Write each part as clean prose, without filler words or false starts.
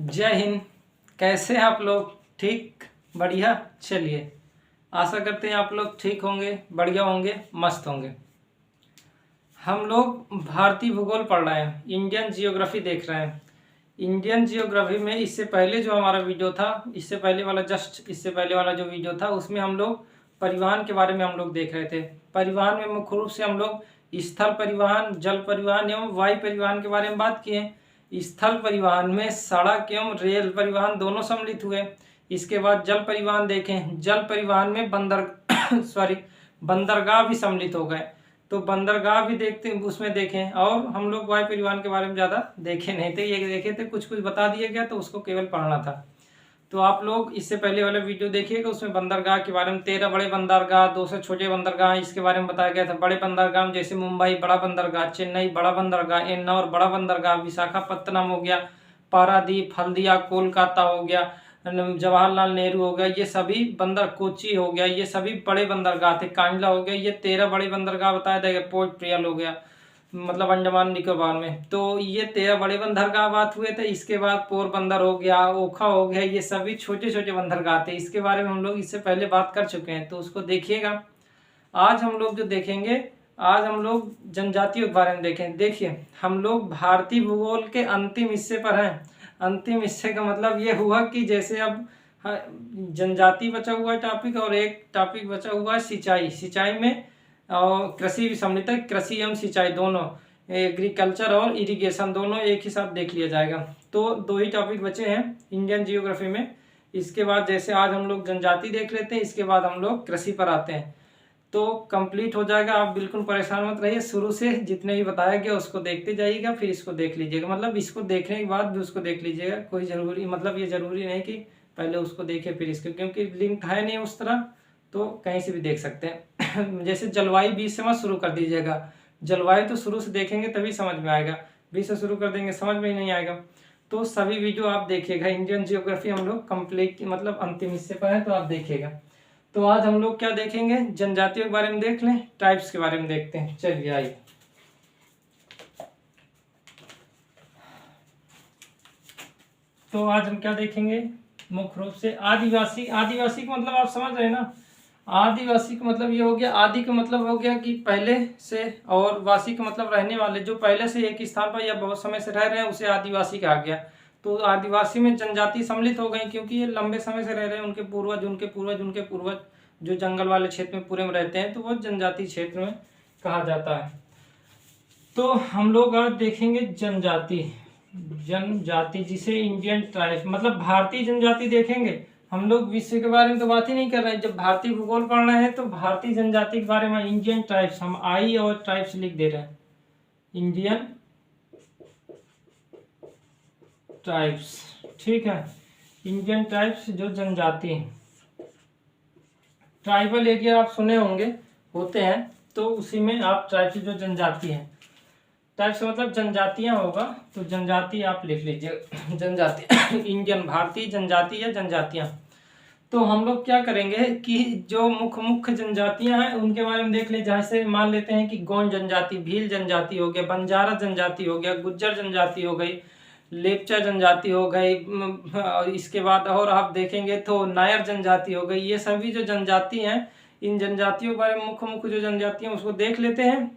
जय हिंद। कैसे हैं आप लोग? ठीक, बढ़िया। चलिए, आशा करते हैं आप लोग ठीक होंगे, बढ़िया होंगे, मस्त होंगे। हम लोग भारतीय भूगोल पढ़ रहे हैं, इंडियन जियोग्राफी देख रहे हैं। इंडियन जियोग्राफी में इससे पहले जो हमारा वीडियो था, इससे पहले वाला इससे पहले वाला जो वीडियो था, उसमें हम लोग परिवहन के बारे में हम लोग देख रहे थे। परिवहन में मुख्य रूप से हम लोग स्थल परिवहन, जल परिवहन एवं वायु परिवहन के बारे में बात किए। स्थल परिवहन में सड़क एवं रेल परिवहन दोनों सम्मिलित हुए। इसके बाद जल परिवहन देखें, जल परिवहन में बंदरगाह भी सम्मिलित हो गए, तो बंदरगाह भी देखते उसमें देखें। और हम लोग वायु परिवहन के बारे में ज़्यादा देखे नहीं थे, ये देखे थे कुछ कुछ बता दिया गया, तो उसको केवल पढ़ना था। तो आप लोग इससे पहले वाला वीडियो देखिएगा, उसमें बंदरगाह के बारे में 13 बड़े बंदरगाह, 200 छोटे बंदरगाह, इसके बारे में बताया गया था। बड़े बंदरगाह में जैसे मुंबई बड़ा बंदरगाह, चेन्नई बड़ा बंदरगाह, एन्नौर बड़ा बंदरगाह, विशाखापत्तनम हो गया, पारादीप, हल्दिया, कोलकाता हो गया, जवाहरलाल नेहरू हो गया, ये सभी कोची हो गया, ये सभी बड़े बंदरगाह थे। कांडला हो गया, ये 13 बड़े बंदरगाह बताया गया। पोर्ट प्रियल हो गया, मतलब अंडमान निकोबार में। तो ये 13 बड़े बंदरगाह बात हुए थे। इसके बाद पोरबंदर हो गया, ओखा हो गया, ये सभी छोटे छोटे बंदरगाह थे। इसके बारे में हम लोग इससे पहले बात कर चुके हैं, तो उसको देखिएगा। आज हम लोग जो देखेंगे, आज हम लोग जनजातियों के बारे में देखें। देखिए, हम लोग भारतीय भूगोल के अंतिम हिस्से पर हैं। अंतिम हिस्से का मतलब ये हुआ कि जैसे अब जनजाति बचा हुआ है टॉपिक, और एक टॉपिक बचा हुआ है सिंचाई। सिंचाई में और कृषि भी सम्मिलित है, कृषि एवं सिंचाई दोनों, एग्रीकल्चर और इरिगेशन दोनों एक ही साथ देख लिया जाएगा। तो दो ही टॉपिक बचे हैं इंडियन जियोग्राफी में। इसके बाद जैसे आज हम लोग जनजाति देख लेते हैं, इसके बाद हम लोग कृषि पर आते हैं, तो कंप्लीट हो जाएगा। आप बिल्कुल परेशान मत रहिए, शुरू से जितने भी बताया गया उसको देखते जाइएगा, फिर इसको देख लीजिएगा। मतलब इसको देखने के बाद भी उसको देख लीजिएगा, कोई ज़रूरी मतलब ये ज़रूरी नहीं कि पहले उसको देखे फिर इसको, क्योंकि लिंक है नहीं उस तरह, तो कहीं से भी देख सकते हैं। जैसे जलवायु 20 से मत शुरू कर दीजिएगा, जलवायु तो शुरू से देखेंगे तभी समझ में आएगा, 20 से शुरू कर देंगे समझ में ही नहीं आएगा। तो सभी वीडियो आप देखिएगा। इंडियन जियोग्राफी हम लोग कंप्लीट मतलब अंतिम हिस्से पर है, तो आप देखिएगा। तो आज हम लोग क्या देखेंगे, जनजातियों के बारे में देख लें, टाइप्स के बारे में देखते हैं। चलिए आइए। तो आज हम क्या देखेंगे, मुख्य रूप से आदिवासी। आदिवासी का मतलब आप समझ रहे हैं ना, आदिवासी का मतलब ये हो गया, आदि का मतलब हो गया कि पहले से, और वासी का मतलब रहने वाले, जो पहले से एक स्थान पर या बहुत समय से रह रहे हैं उसे आदिवासी कहा गया। तो आदिवासी में जनजाति सम्मिलित हो गई, क्योंकि ये लंबे समय से रह रहे हैं, उनके पूर्वज उनके पूर्वज उनके पूर्वज जो जंगल वाले क्षेत्र में पूरे में रहते हैं, तो वो जनजाति क्षेत्र में कहा जाता है। तो हम लोग आज देखेंगे जनजाति। जनजाति जिसे इंडियन ट्राइब मतलब भारतीय जनजाति देखेंगे। हम लोग विश्व के बारे में तो बात ही नहीं कर रहे हैं, जब भारतीय भूगोल पढ़ रहे हैं तो भारतीय जनजाति के बारे में इंडियन ट्राइब्स, हम आई और ट्राइब्स लिख दे रहे हैं, इंडियन ट्राइब्स, ठीक है। इंडियन ट्राइब्स जो जनजाति, ट्राइबल एरिया आप सुने होंगे होते हैं, तो उसी में आप ट्राइब्स जो जनजाति हैं, टाइप्स मतलब जनजातियां होगा, तो जनजाति आप लिख लीजिए। जनजाति इंडियन भारतीय जनजाति या जनजातियां। तो हम लोग क्या करेंगे कि जो मुख्य जनजातियां हैं उनके बारे में देख ले। जैसे मान लेते हैं कि गोंड जनजाति, भील जनजाति हो गया, बंजारा जनजाति हो गया, गुज्जर जनजाति हो गई, लेपचा जनजाति हो गई, इसके बाद और आप देखेंगे तो नायर जनजाति हो गई। ये सभी जो जनजाति हैं, इन जनजातियों के बारे में मुख्य जो जनजातियां उसको देख लेते हैं,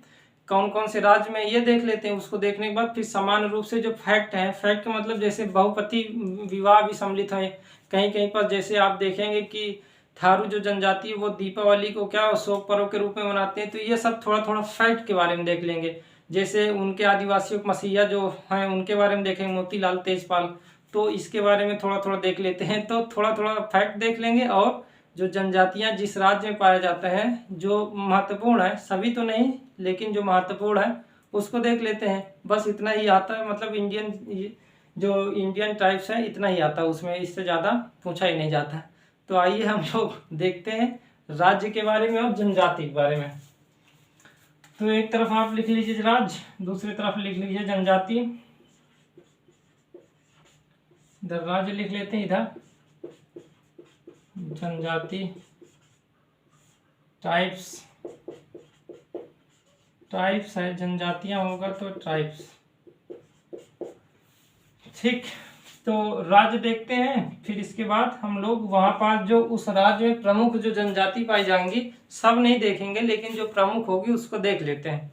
कौन कौन से राज्य में ये देख लेते हैं। उसको देखने के बाद फिर समान रूप से जो फैक्ट है, फैक्ट का मतलब जैसे बहुपति विवाह भी सम्मिलित है कहीं कहीं पर। जैसे आप देखेंगे कि थारू जो जनजाति है वो दीपावली को क्या शोक पर्व के रूप में मनाते हैं। तो ये सब थोड़ा थोड़ा फैक्ट के बारे में देख लेंगे। जैसे उनके आदिवासियों के मसीहा जो हैं उनके बारे में देखेंगे, मोतीलाल तेजपाल, तो इसके बारे में थोड़ा थोड़ा देख लेते हैं। तो थोड़ा थोड़ा फैक्ट देख लेंगे, और जो जनजातियां जिस राज्य में पाया जाता है, जो महत्वपूर्ण है, सभी तो नहीं लेकिन जो महत्वपूर्ण है उसको देख लेते हैं। बस इतना ही आता है, मतलब जो इंडियन ट्राइब्स है इतना ही आता है, उसमें इससे ज़्यादा पूछा ही नहीं जाता। तो आइए हम लोग देखते हैं राज्य के बारे में और जनजाति के बारे में। तो एक तरफ आप लिख लीजिए राज्य, दूसरी तरफ लिख लीजिए जनजाति। इधर राज्य लिख लेते हैं, इधर जनजाति। टाइप्स, ट्राइब्स है, जनजातियां होगा तो ट्राइब्स, ठीक। तो राज्य देखते हैं, फिर इसके बाद हम लोग वहाँ पास जो उस राज्य में प्रमुख जो जनजाति पाई जाएंगी सब नहीं देखेंगे, लेकिन जो प्रमुख होगी उसको देख लेते हैं।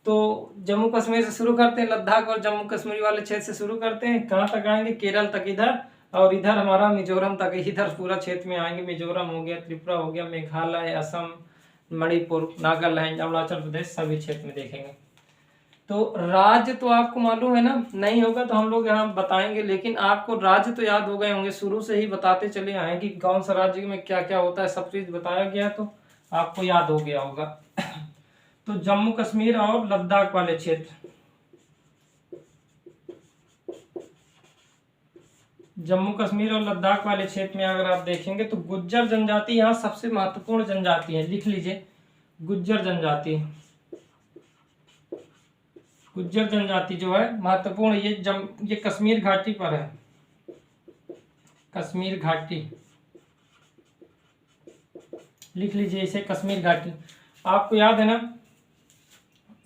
तो जम्मू कश्मीर से शुरू करते हैं, लद्दाख और जम्मू कश्मीर वाले क्षेत्र से शुरू करते हैं। कहाँ तक आएंगे? केरल तक इधर, और इधर हमारा मिजोरम तक, इधर पूरा क्षेत्र में आएंगे। मिजोरम हो गया, त्रिपुरा हो गया, मेघालय, असम, मणिपुर, नागालैंड, अरुणाचल प्रदेश, सभी क्षेत्र में देखेंगे। तो राज्य तो आपको मालूम है ना, नहीं होगा तो हम लोग यहाँ बताएंगे, लेकिन आपको राज्य तो याद हो गए होंगे, शुरू से ही बताते चले आए कि कौन सा राज्य में क्या क्या होता है, सब चीज बताया गया तो आपको याद हो गया होगा। तो जम्मू कश्मीर और लद्दाख वाले क्षेत्र, जम्मू कश्मीर और लद्दाख वाले क्षेत्र में अगर आप देखेंगे तो गुज्जर जनजाति यहाँ सबसे महत्वपूर्ण जनजाति है। लिख लीजिए, गुज्जर जनजाति। गुज्जर जनजाति जो है महत्वपूर्ण, ये कश्मीर घाटी पर है, कश्मीर घाटी, लिख लीजिए इसे, कश्मीर घाटी। आपको याद है ना,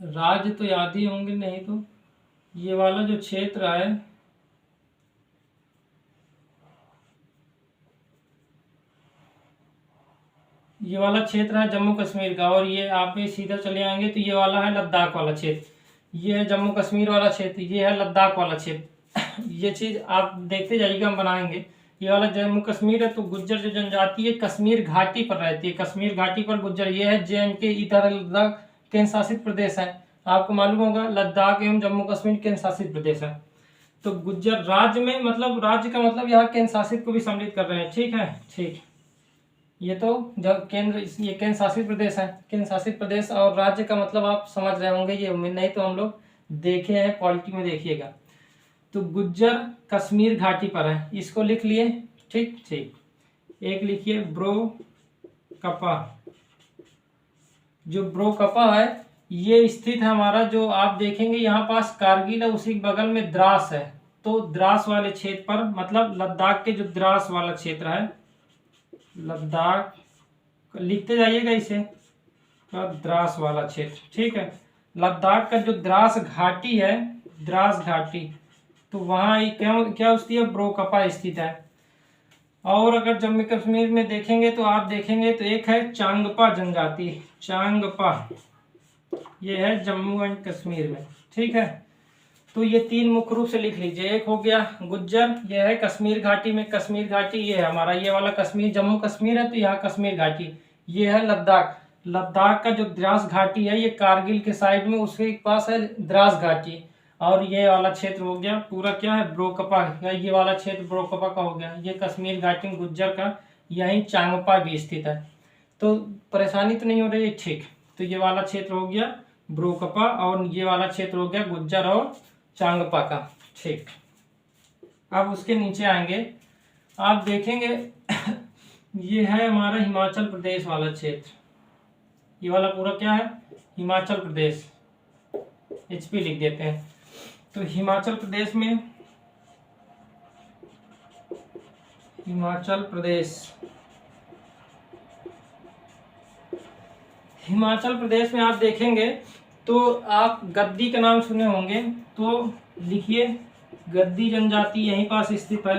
राज्य तो याद ही होंगे, नहीं तो ये वाला जो क्षेत्र है, ये वाला क्षेत्र है जम्मू कश्मीर का, और ये आप सीधा चले आएंगे तो ये वाला है लद्दाख वाला क्षेत्र। ये है जम्मू कश्मीर वाला क्षेत्र, ये है लद्दाख वाला क्षेत्र। ये चीज आप देखते जाइएगा, हम बनाएंगे। ये वाला जम्मू कश्मीर है, तो गुज्जर जो जनजाति है कश्मीर घाटी पर रहती है, कश्मीर घाटी पर गुज्जर। ये है JNK, इधर लद्दाख केंद्र शासित प्रदेश है, आपको मालूम होगा लद्दाख एवं जम्मू कश्मीर केंद्र शासित प्रदेश है। तो गुज्जर राज्य में, मतलब राज्य का मतलब यहाँ केंद्र शासित को भी सम्मिलित कर रहे हैं, ठीक है, ठीक। ये तो जब ये केंद्र शासित प्रदेश है, केंद्र शासित प्रदेश, और राज्य का मतलब आप समझ रहे होंगे, ये उम्मीद नहीं तो हम लोग देखे हैं, पॉलिटी में देखिएगा। तो गुज्जर कश्मीर घाटी पर है, इसको लिख लिए, ठीक ठीक। एक लिखिए ब्रो कपा। जो ब्रो कपा है ये स्थित है हमारा, जो आप देखेंगे यहाँ पास कारगिल है, उसी बगल में द्रास है। तो द्रास वाले क्षेत्र पर, मतलब लद्दाख के जो द्रास वाला क्षेत्र है, लद्दाख लिखते जाइएगा इसे, द्रास वाला क्षेत्र, ठीक है। लद्दाख का जो द्रास घाटी है, द्रास घाटी, तो वहाँ क्या स्थित है? ब्रोकपा स्थित है। और अगर जम्मू कश्मीर में देखेंगे तो आप देखेंगे तो एक है चांगपा जनजाति, चांगपा, ये है जम्मू एंड कश्मीर में, ठीक है। तो ये तीन मुख्य रूप से लिख लीजिए। एक हो गया गुज्जर, ये है कश्मीर घाटी में, कश्मीर घाटी ये है हमारा, ये वाला कश्मीर, जम्मू कश्मीर है तो यहाँ कश्मीर घाटी। ये है लद्दाख, लद्दाख का जो द्रास घाटी है ये कारगिल के साइड में, उसके पास है द्रास घाटी। और ये वाला क्षेत्र हो गया पूरा क्या है? ब्रोकपा, ये वाला क्षेत्र ब्रोकपा का हो गया। ये कश्मीर घाटी में गुज्जर का, यहीं चांगपा भी स्थित है। तो परेशानी तो नहीं हो रही है, ठीक। तो ये वाला क्षेत्र हो गया ब्रोकपा, और ये वाला क्षेत्र हो गया गुज्जर और चांगपा का, ठीक। अब उसके नीचे आएंगे, आप देखेंगे ये है हमारा हिमाचल प्रदेश वाला क्षेत्र। ये वाला पूरा क्या है? हिमाचल प्रदेश, HP लिख देते हैं। तो हिमाचल प्रदेश में, हिमाचल प्रदेश, हिमाचल प्रदेश में आप देखेंगे तो आप गद्दी का नाम सुने होंगे, तो लिखिए गद्दी जनजाति यहीं पास स्थित है।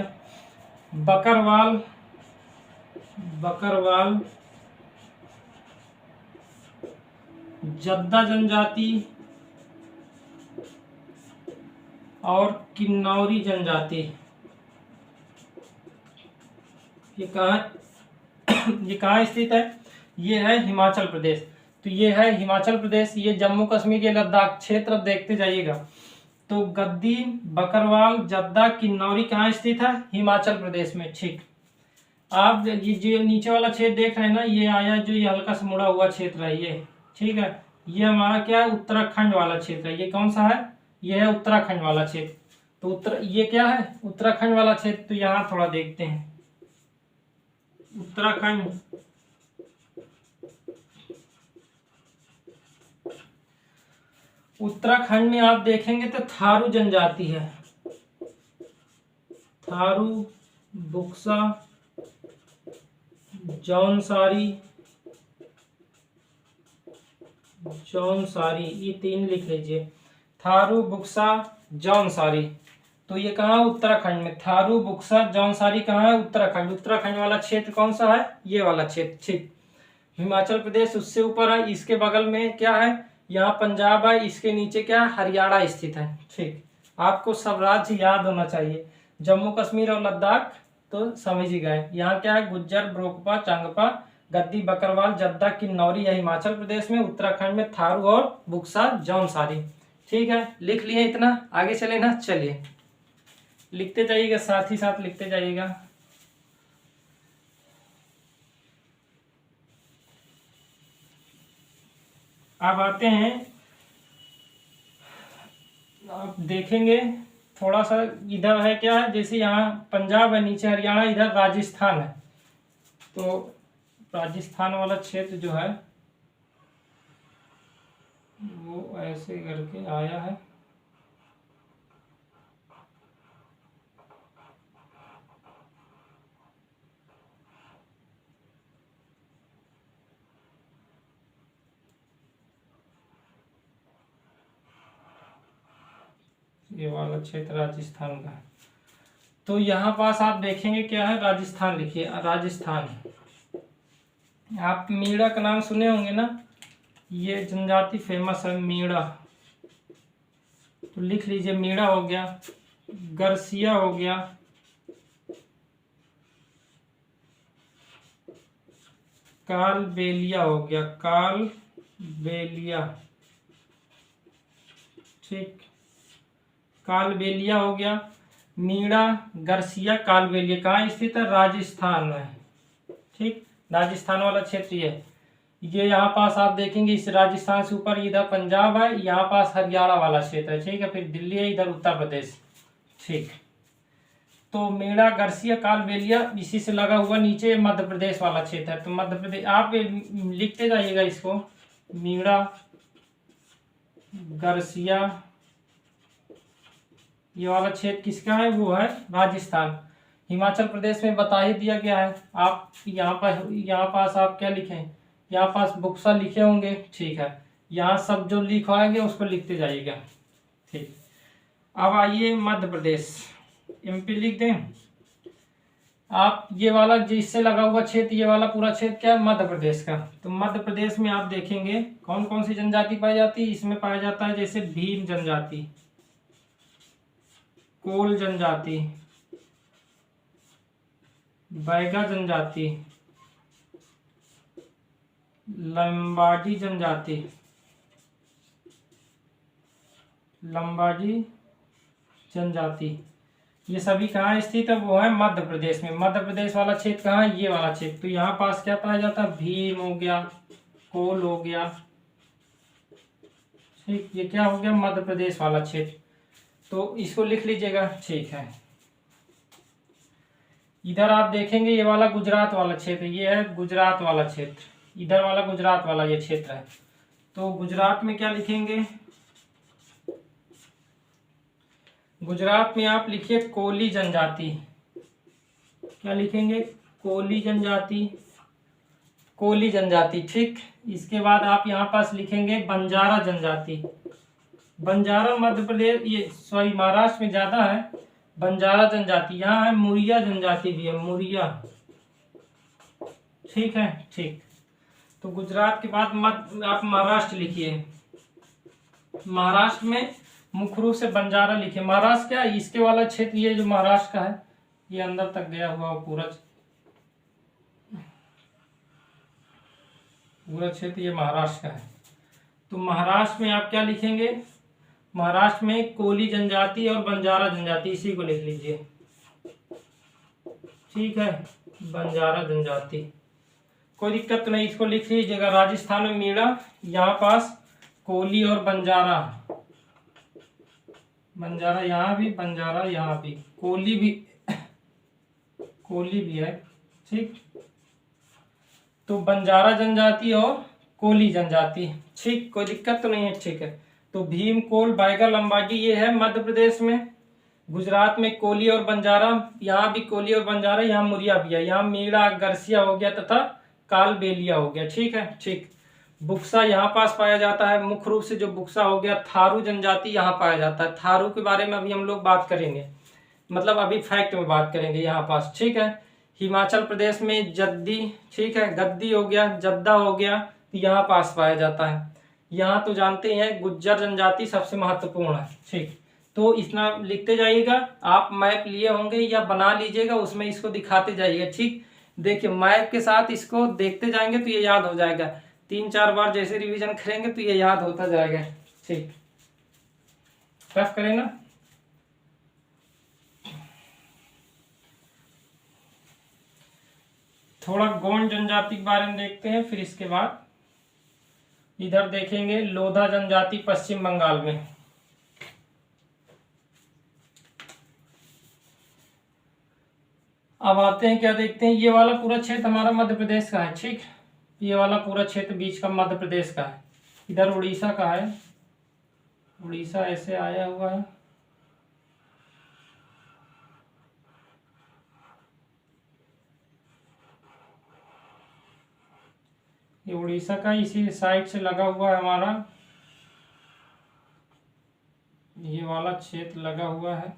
बकरवाल, बकरवाल, जद्दा जनजाति और किन्नौरी जनजाति, ये कहाँ स्थित है? ये है हिमाचल प्रदेश। तो ये है हिमाचल प्रदेश, ये जम्मू कश्मीर, ये लद्दाख क्षेत्र। अब देखते जाइएगा, तो गद्दी, बकरवाल, जद्दा, किन्नौरी कहाँ स्थित है? हिमाचल प्रदेश में, ठीक। आप ये जो नीचे वाला क्षेत्र देख रहे हैं ना, ये आया जो ये हल्का सा मुड़ा हुआ क्षेत्र है ये, ठीक है। ये हमारा क्या है? उत्तराखंड वाला क्षेत्र है। ये कौन सा है? ये है उत्तराखंड वाला क्षेत्र। तो ये क्या है? उत्तराखंड वाला क्षेत्र। तो यहाँ थोड़ा देखते हैं, उत्तराखंड, उत्तराखंड में आप देखेंगे तो थारू जनजाति है, थारू, बुक्सा, जौनसारी, जौनसारी, ये तीन लिख लीजिए, थारू, बुक्सा, जौनसारी। तो ये कहाँ है? उत्तराखंड में। थारू, बुक्सा, जौनसारी कहाँ है? उत्तराखंड। उत्तराखंड वाला क्षेत्र कौन सा है? ये वाला क्षेत्र। ठीक। हिमाचल प्रदेश उससे ऊपर है, इसके बगल में क्या है? यहाँ पंजाब है, इसके नीचे क्या है? हरियाणा स्थित है। ठीक, आपको सब राज्य याद होना चाहिए। जम्मू कश्मीर और लद्दाख तो समझ ही गए। यहाँ क्या है? गुज्जर, ब्रोकपा, चांगपा, गद्दी, बकरवाल, जद्दा, किन्नौरी है हिमाचल प्रदेश में। उत्तराखंड में थारू और बुक्सा, जौनसारी। ठीक है, लिख लिए इतना, आगे चले ना? चलिए लिखते जाइएगा, साथ ही साथ लिखते जाइएगा। अब आते हैं, आप देखेंगे थोड़ा सा इधर है क्या है, जैसे यहाँ पंजाब है, नीचे हरियाणा, इधर राजस्थान है। तो राजस्थान वाला क्षेत्र जो है वो ऐसे करके आया है। ये वाला क्षेत्र राजस्थान का है। तो यहाँ पास आप देखेंगे क्या है? राजस्थान लिखिए, राजस्थान। आप मीणा का नाम सुने होंगे ना, ये जनजाति फेमस है मीणा, तो लिख लीजिए। मीणा हो गया, गरसिया हो गया, कालबेलिया हो गया, कालबेलिया। ठीक, कालबेलिया हो गया। मीणा, गरसिया, कालबेलिया कहाँ स्थित है? राजस्थान में। ठीक, राजस्थान वाला क्षेत्र ये यहाँ पास आप देखेंगे, इस राजस्थान से ऊपर इधर पंजाब है, यहाँ पास हरियाणा वाला क्षेत्र है। ठीक है, फिर दिल्ली है, इधर उत्तर प्रदेश। ठीक, तो मीणा, गरसिया, कालबेलिया, इसी से लगा हुआ नीचे मध्य प्रदेश वाला क्षेत्र है। तो मध्य प्रदेश आप लिखते जाइएगा इसको। मीणा, गरसिया, ये वाला क्षेत्र किसका है? वो है राजस्थान। हिमाचल प्रदेश में बता ही दिया गया है। आप यहाँ पास आप क्या लिखें? यहाँ पास बुक्सा लिखे होंगे। ठीक है, यहाँ सब जो लिखवाएंगे उसको लिखते जाइएगा। ठीक, अब आइए मध्य प्रदेश, एमपी लिख दें आप। ये वाला जिससे लगा हुआ क्षेत्र, ये वाला पूरा क्षेत्र क्या है? मध्य प्रदेश का। तो मध्य प्रदेश में आप देखेंगे कौन कौन सी जनजाति पाई जाती है? इसमें पाया जाता है जैसे भीम जनजाति, कोल जनजाति, बैगा जनजाति, लंबाडी जनजाति, ये सभी कहाँ स्थित है? वो है मध्य प्रदेश में। मध्य प्रदेश वाला क्षेत्र कहाँ है? ये वाला क्षेत्र। तो यहाँ पास क्या पाया जाता है? भीम हो गया, कोल हो गया। ठीक, ये क्या हो गया? मध्य प्रदेश वाला क्षेत्र। तो इसको लिख लीजिएगा। ठीक है, इधर आप देखेंगे ये वाला गुजरात वाला क्षेत्र, ये है गुजरात वाला क्षेत्र। इधर वाला गुजरात वाला ये क्षेत्र है। तो गुजरात में क्या लिखेंगे? गुजरात में आप लिखिए कोली जनजाति। क्या लिखेंगे? कोली जनजाति, कोली जनजाति। ठीक, इसके बाद आप यहाँ पास लिखेंगे बंजारा जनजाति। बंजारा मध्य प्रदेश, ये सॉरी महाराष्ट्र में ज्यादा है बंजारा जनजाति। यहाँ है मुरिया जनजाति भी है, मुरिया। ठीक है, ठीक। तो गुजरात के बाद आप महाराष्ट्र लिखिए। महाराष्ट्र में मुख्य रूप से बंजारा लिखिए। महाराष्ट्र क्या है? इसके वाला क्षेत्र, ये जो महाराष्ट्र का है, ये अंदर तक गया हुआ पूरा क्षेत्र, ये महाराष्ट्र का है। तो महाराष्ट्र में आप क्या लिखेंगे? महाराष्ट्र में कोली जनजाति और बंजारा जनजाति, इसी को लिख लीजिए। ठीक है, बंजारा जनजाति, कोई दिक्कत तो नहीं, इसको लिख लीजिएगा। राजस्थान में मीणा, यहाँ पास कोली और बंजारा। बंजारा यहाँ भी, बंजारा यहाँ भी, कोली भी, कोली भी है। ठीक, तो बंजारा जनजाति और कोली जनजाति। ठीक, कोई दिक्कत तो नहीं है। ठीक है, तो भीम, कोल, बैगा, लंबाडी ये है मध्य प्रदेश में। गुजरात में कोली और बंजारा, यहाँ भी कोली और बंजारा, यहाँ मुरिया भी है। यहाँ मीणा, गरसिया हो गया तथा कालबेलिया हो गया। ठीक है, ठीक। बुक्सा यहाँ पास पाया जाता है। मुख्य रूप से जो बुक्सा हो गया, थारू जनजाति यहाँ पाया जाता है। थारू के बारे में अभी हम लोग बात करेंगे, मतलब अभी फैक्ट में बात करेंगे यहाँ पास, ठीक है। हिमाचल प्रदेश में जद्दी, ठीक है, गद्दी हो गया, जद्दा हो गया, तो यहाँ पास पाया जाता है। यहाँ तो जानते हैं गुज्जर जनजाति सबसे महत्वपूर्ण है, ठीक। तो इतना लिखते जाइएगा। आप मैप लिए होंगे या बना लीजिएगा, उसमें इसको दिखाते जाइएगा, ठीक। देखिए मैप के साथ इसको देखते जाएंगे तो ये याद हो जाएगा। 3-4 बार जैसे रिवीजन करेंगे तो ये याद होता जाएगा, ठीक। टफ करें ना। थोड़ा गोंड जनजाति के बारे में देखते हैं, फिर इसके बाद इधर देखेंगे लोधा जनजाति पश्चिम बंगाल में। अब आते हैं, क्या देखते हैं, ये वाला पूरा क्षेत्र हमारा मध्य प्रदेश का है, ठीक। ये वाला पूरा क्षेत्र बीच का मध्य प्रदेश का है। इधर उड़ीसा का है, उड़ीसा ऐसे आया हुआ है। ये उड़ीसा का इसी साइड से लगा हुआ है हमारा, ये वाला क्षेत्र लगा हुआ है।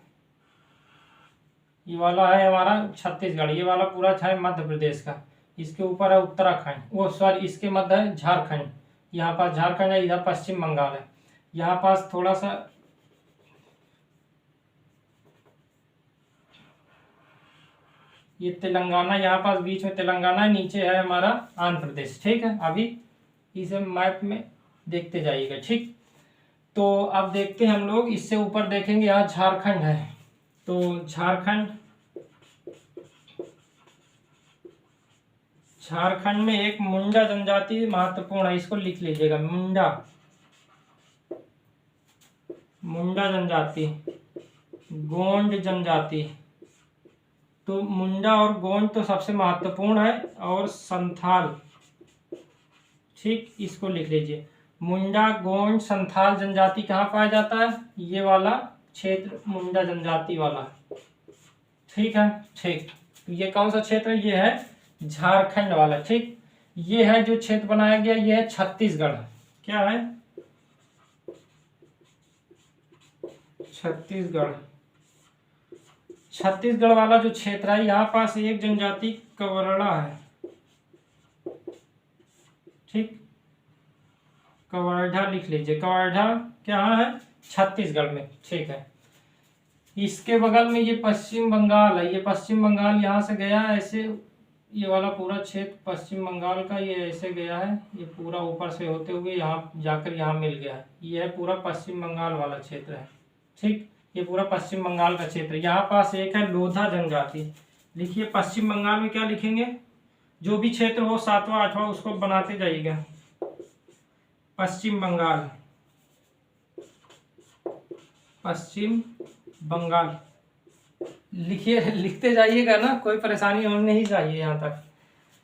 ये वाला है हमारा छत्तीसगढ़, ये वाला पूरा है मध्य प्रदेश का। इसके ऊपर है उत्तराखंड, वो सॉरी इसके मध्य है झारखंड। यहाँ पास झारखंड है, इधर पश्चिम बंगाल है। यहाँ पास थोड़ा सा ये तेलंगाना, यहाँ पास बीच में तेलंगाना है, नीचे है हमारा आंध्र प्रदेश, ठीक है। अभी इसे मैप में देखते जाइएगा, ठीक। तो अब देखते हैं हम लोग, इससे ऊपर देखेंगे यहाँ झारखंड है। तो झारखंड में एक मुंडा जनजाति महत्वपूर्ण है, इसको लिख लीजिएगा। मुंडा जनजाति, गोंड जनजाति। तो मुंडा और गोंड तो सबसे महत्वपूर्ण है, और संथाल, ठीक, इसको लिख लीजिए। मुंडा, गोंड, संथाल जनजाति कहाँ पाया जाता है? ये वाला क्षेत्र मुंडा जनजाति वाला, ठीक है, ठीक। ये कौन सा क्षेत्र है? ये है झारखंड वाला, ठीक। ये है जो क्षेत्र बनाया गया, ये है छत्तीसगढ़। क्या है? छत्तीसगढ़ वाला जो क्षेत्र है, यहाँ पास एक जनजाति कवर्ड़ा है, ठीक। कवर्धा लिख लीजिए। कवर्धा क्या है? छत्तीसगढ़ में, ठीक है। इसके बगल में ये पश्चिम बंगाल है। ये पश्चिम बंगाल यहाँ से गया है ऐसे, ये वाला पूरा क्षेत्र पश्चिम बंगाल का ये ऐसे गया है, ये पूरा ऊपर से होते हुए यहाँ जाकर यहाँ मिल गया है। ये है पूरा पश्चिम बंगाल वाला क्षेत्र है, ठीक। ये पूरा पश्चिम बंगाल का क्षेत्र। यहाँ पास एक है लोधा जनजाति। लिखिए पश्चिम बंगाल में क्या लिखेंगे? जो भी क्षेत्र हो 7वां 8वां उसको बनाते जाइएगा। पश्चिम बंगाल, पश्चिम बंगाल लिखिए, लिखते जाइएगा ना, कोई परेशानी होनी नहीं चाहिए यहाँ तक।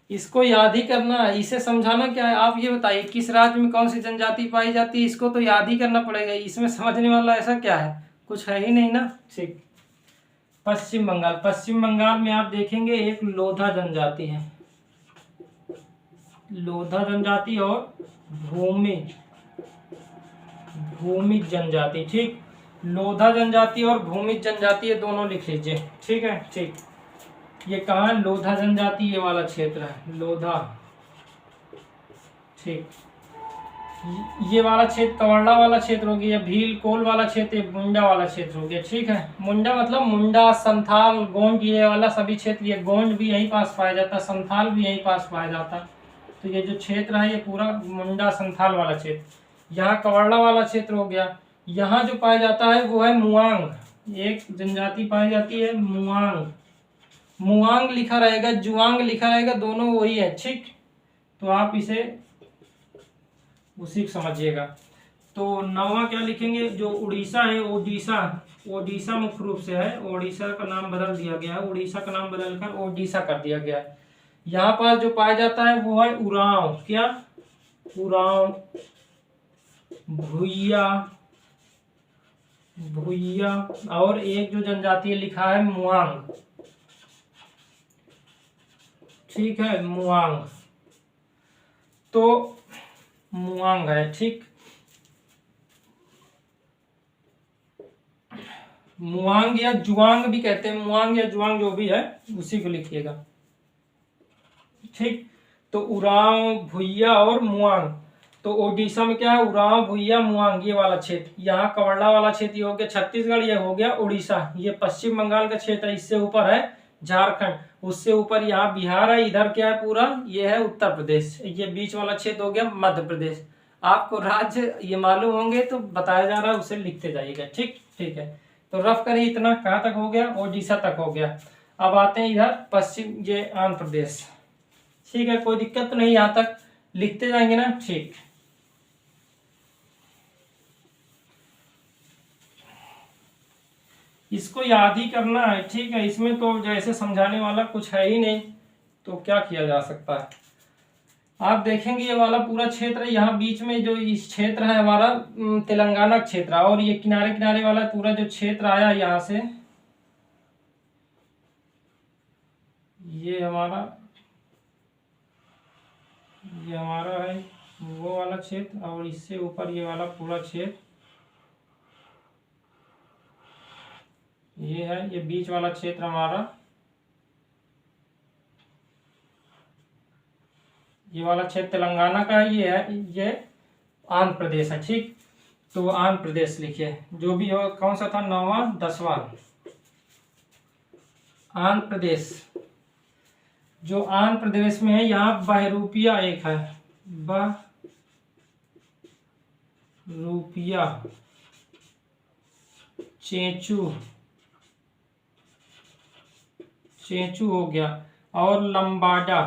इसको याद ही करना है, इसे समझाना क्या है। आप ये बताइए किस राज्य में कौन सी जनजाति पाई जाती है, इसको तो याद ही करना पड़ेगा। इसमें समझने वाला ऐसा क्या है? कुछ है ही नहीं ना, ठीक। पश्चिम बंगाल, पश्चिम बंगाल में आप देखेंगे एक लोधा जनजाति है, लोधा जनजाति, और भूमिज जनजाति, ठीक। लोधा जनजाति और भूमिज जनजाति, ये दोनों लिख लीजिए, ठीक है, ठीक। ये कहाँ है? लोधा जनजाति, ये वाला क्षेत्र है लोधा, ठीक। ये वाला क्षेत्र कवर्ला वाला क्षेत्र हो गया, भील कोल वाला क्षेत्र, मुंडा वाला क्षेत्र हो गया, ठीक है। मुंडा मतलब मुंडा, संथाल, गोंड, ये वाला सभी क्षेत्र। ये गोंड भी यहीं पास पाया जाता, संथाल भी यहीं पास पाया जाता। तो ये जो क्षेत्र है ये पूरा मुंडा संथाल वाला क्षेत्र। यहाँ कवर्ला वाला क्षेत्र हो गया। यहाँ जो पाया जाता है वो है मुआंग, एक जनजाति पाई जाती है मुआंग। मुआंग लिखा रहेगा, जुआंग लिखा रहेगा, दोनों वही है, ठीक। तो आप इसे उसी को समझिएगा। तो 9वां क्या लिखेंगे? जो उड़ीसा है, ओडिशा मुख्य रूप से है। ओडिशा का नाम बदल दिया गया है, उड़ीसा का नाम बदलकर ओडिशा कर दिया गया है। यहाँ पास जो पाया जाता है वो है उरांव। क्या? उरांव, भुइया, और एक जो जनजाति लिखा है मुआंग, ठीक है, मुआंग। तो मुआंग है। ठीक, मुआंग या जुआंग भी कहते हैं, मुआंग या जुआंग जो भी है उसी को लिखिएगा। ठीक, तो उरांव, भुइया और मुआंग। तो ओडिशा में क्या है, उरांव, भुइया, मुआंग, ये वाला क्षेत्र। यहाँ कवर्ला वाला क्षेत्र ये हो गया छत्तीसगढ़, ये हो गया उड़ीसा, ये पश्चिम बंगाल का क्षेत्र है। इससे ऊपर है झारखंड, उससे ऊपर यहाँ बिहार है, इधर क्या है पूरा, ये है उत्तर प्रदेश, ये बीच वाला क्षेत्र हो गया मध्य प्रदेश। आपको राज्य ये मालूम होंगे तो बताया जा रहा है, उसे लिखते जाइएगा। ठीक, ठीक है। तो रफ करिए, इतना कहाँ तक हो गया, ओडिशा तक हो गया। अब आते हैं इधर पश्चिम, ये आंध्र प्रदेश। ठीक है, कोई दिक्कत तो नहीं, यहाँ तक लिखते जाएंगे ना। ठीक, इसको याद ही करना है। ठीक है, इसमें तो जैसे समझाने वाला कुछ है ही नहीं, तो क्या किया जा सकता है। आप देखेंगे ये वाला पूरा क्षेत्र, यहाँ बीच में जो इस क्षेत्र है हमारा तेलंगाना क्षेत्र, और ये किनारे किनारे वाला पूरा जो क्षेत्र आया यहाँ से, ये हमारा है वो वाला क्षेत्र, और इससे ऊपर ये वाला पूरा क्षेत्र ये है, ये बीच वाला क्षेत्र हमारा, ये वाला क्षेत्र तेलंगाना का है, ये है, ये आंध्र प्रदेश है। ठीक, तो आंध्र प्रदेश लिखिए, जो भी हो, कौन सा था, 9वां 10वां आंध्र प्रदेश। जो आंध्र प्रदेश में है, यहाँ बहरूपिया एक है, बहरूपिया, चेंचू हो गया, और लंबाडा।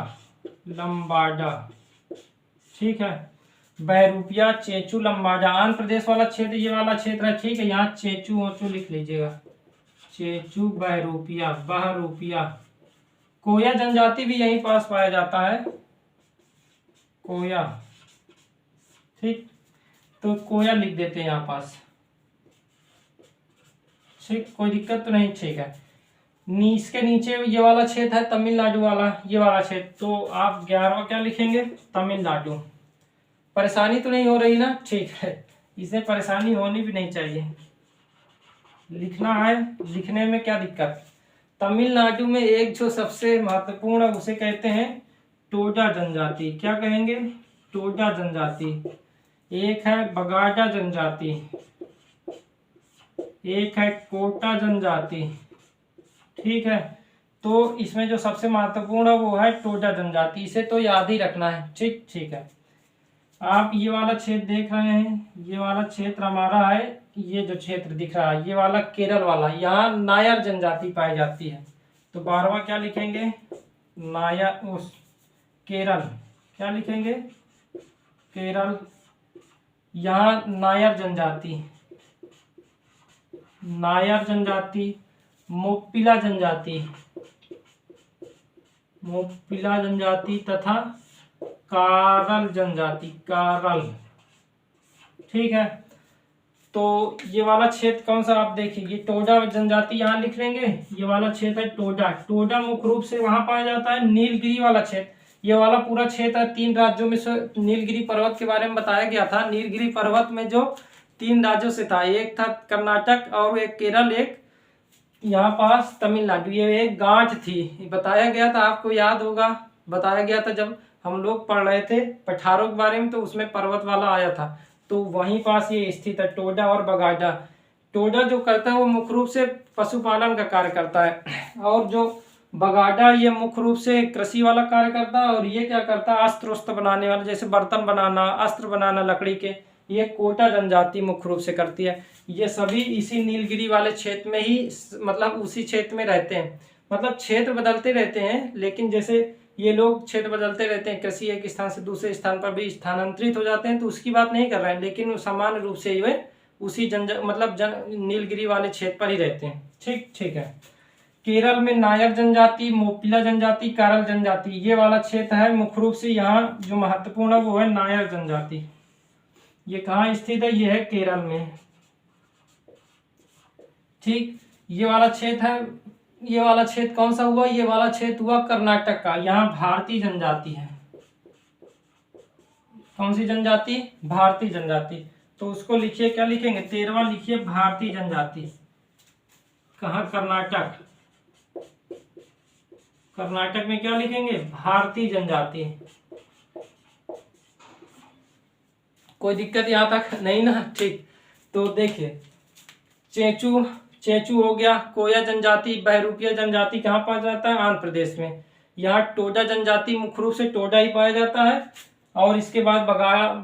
ठीक है, बहरूपिया, चेंचू, लंबाडा, आंध्र प्रदेश वाला क्षेत्र ये वाला क्षेत्र है। ठीक है, यहाँ चेंचू ओचू लिख लीजिएगा, चेंचू, बहरूपिया। कोया जनजाति भी यहीं पास पाया जाता है, कोया। ठीक, तो कोया लिख देते हैं यहाँ पास। ठीक, कोई दिक्कत तो नहीं। ठीक है, इसके नीचे ये वाला क्षेत्र है तमिलनाडु वाला, ये वाला क्षेत्र, तो आप 11वां क्या लिखेंगे, तमिलनाडु। परेशानी तो नहीं हो रही ना। ठीक है, इसे परेशानी होनी भी नहीं चाहिए, लिखना है, लिखने में क्या दिक्कत। तमिलनाडु में एक जो सबसे महत्वपूर्ण है उसे कहते हैं टोडा जनजाति। क्या कहेंगे, टोडा जनजाति। एक है बगाडा जनजाति, एक है कोटा जनजाति। ठीक है, तो इसमें जो सबसे महत्वपूर्ण है वो है टोडा जनजाति, इसे तो याद ही रखना है। ठीक, ठीक है। आप ये वाला क्षेत्र देख रहे हैं, ये वाला क्षेत्र हमारा है, ये जो क्षेत्र दिख रहा है ये वाला केरल वाला, यहाँ नायर जनजाति पाई जाती है। तो 12वां क्या लिखेंगे, नायर, उस केरल, क्या लिखेंगे, केरल। यहाँ नायर जनजाति, मोपिला जनजाति तथा कारल जनजाति, ठीक है, तो ये वाला क्षेत्र कौन सा, आप देखिए, ये टोडा जनजाति यहाँ लिख लेंगे। ये वाला क्षेत्र है टोडा मुख्य रूप से वहां पाया जाता है। नीलगिरी वाला क्षेत्र, ये वाला पूरा क्षेत्र है 3 राज्यों में से। नीलगिरी पर्वत के बारे में बताया गया था। नीलगिरी पर्वत में जो 3 राज्यों से था, एक था कर्नाटक, और एक केरल, एक यहाँ पास तमिलनाडु। ये एक गांठ थी, बताया गया था, आपको याद होगा, बताया गया था जब हम लोग पढ़ रहे थे पठारों के बारे में, तो उसमें पर्वत वाला आया था। तो वहीं पास ये स्थित है, टोडा और बगाडा। टोडा जो करता है वो मुख्य रूप से पशुपालन का कार्य करता है, और जो बगाडा ये मुख्य रूप से कृषि वाला कार्य करता है। और ये क्या करता है, अस्त्र बनाने वाला, जैसे बर्तन बनाना, अस्त्र बनाना लकड़ी के, ये कोटा जनजाति मुख्य रूप से करती है। ये सभी इसी नीलगिरी वाले क्षेत्र में ही, मतलब उसी क्षेत्र में रहते हैं। मतलब क्षेत्र बदलते रहते हैं, लेकिन जैसे ये लोग क्षेत्र बदलते रहते हैं, कृषि एक स्थान से दूसरे स्थान पर भी स्थानांतरित हो जाते हैं, तो उसकी बात नहीं कर रहे हैं, लेकिन सामान्य रूप से वे उसी नीलगिरी वाले क्षेत्र पर ही रहते हैं। ठीक, ठीक है। केरल में नायर जनजाति, मोपिला जनजाति, कारल जनजाति, ये वाला क्षेत्र है मुख्य रूप से। यहाँ जो महत्वपूर्ण है वो है नायर जनजाति। ये कहाँ स्थित है, ये है केरल में। ठीक, ये वाला क्षेत्र है, ये वाला क्षेत्र कौन सा हुआ, ये वाला क्षेत्र हुआ कर्नाटक का। यहाँ भारतीय जनजाति है, कौन सी जनजाति? भारतीय जनजाति। तो उसको लिखिए, क्या लिखेंगे? 13वां लिखिए भारतीय जनजाति। कहाँ? कर्नाटक। कर्नाटक में क्या लिखेंगे? भारतीय जनजाति। कोई दिक्कत यहाँ तक नहीं ना? ठीक। तो देखिए, चेंचू, चेंचू हो गया। कोया जनजाति, बहरूपिया जनजाति कहाँ पाया जाता है? आंध्र प्रदेश में। यहाँ टोडा जनजाति, मुख्य रूप से टोडा ही पाया जाता है। और इसके बाद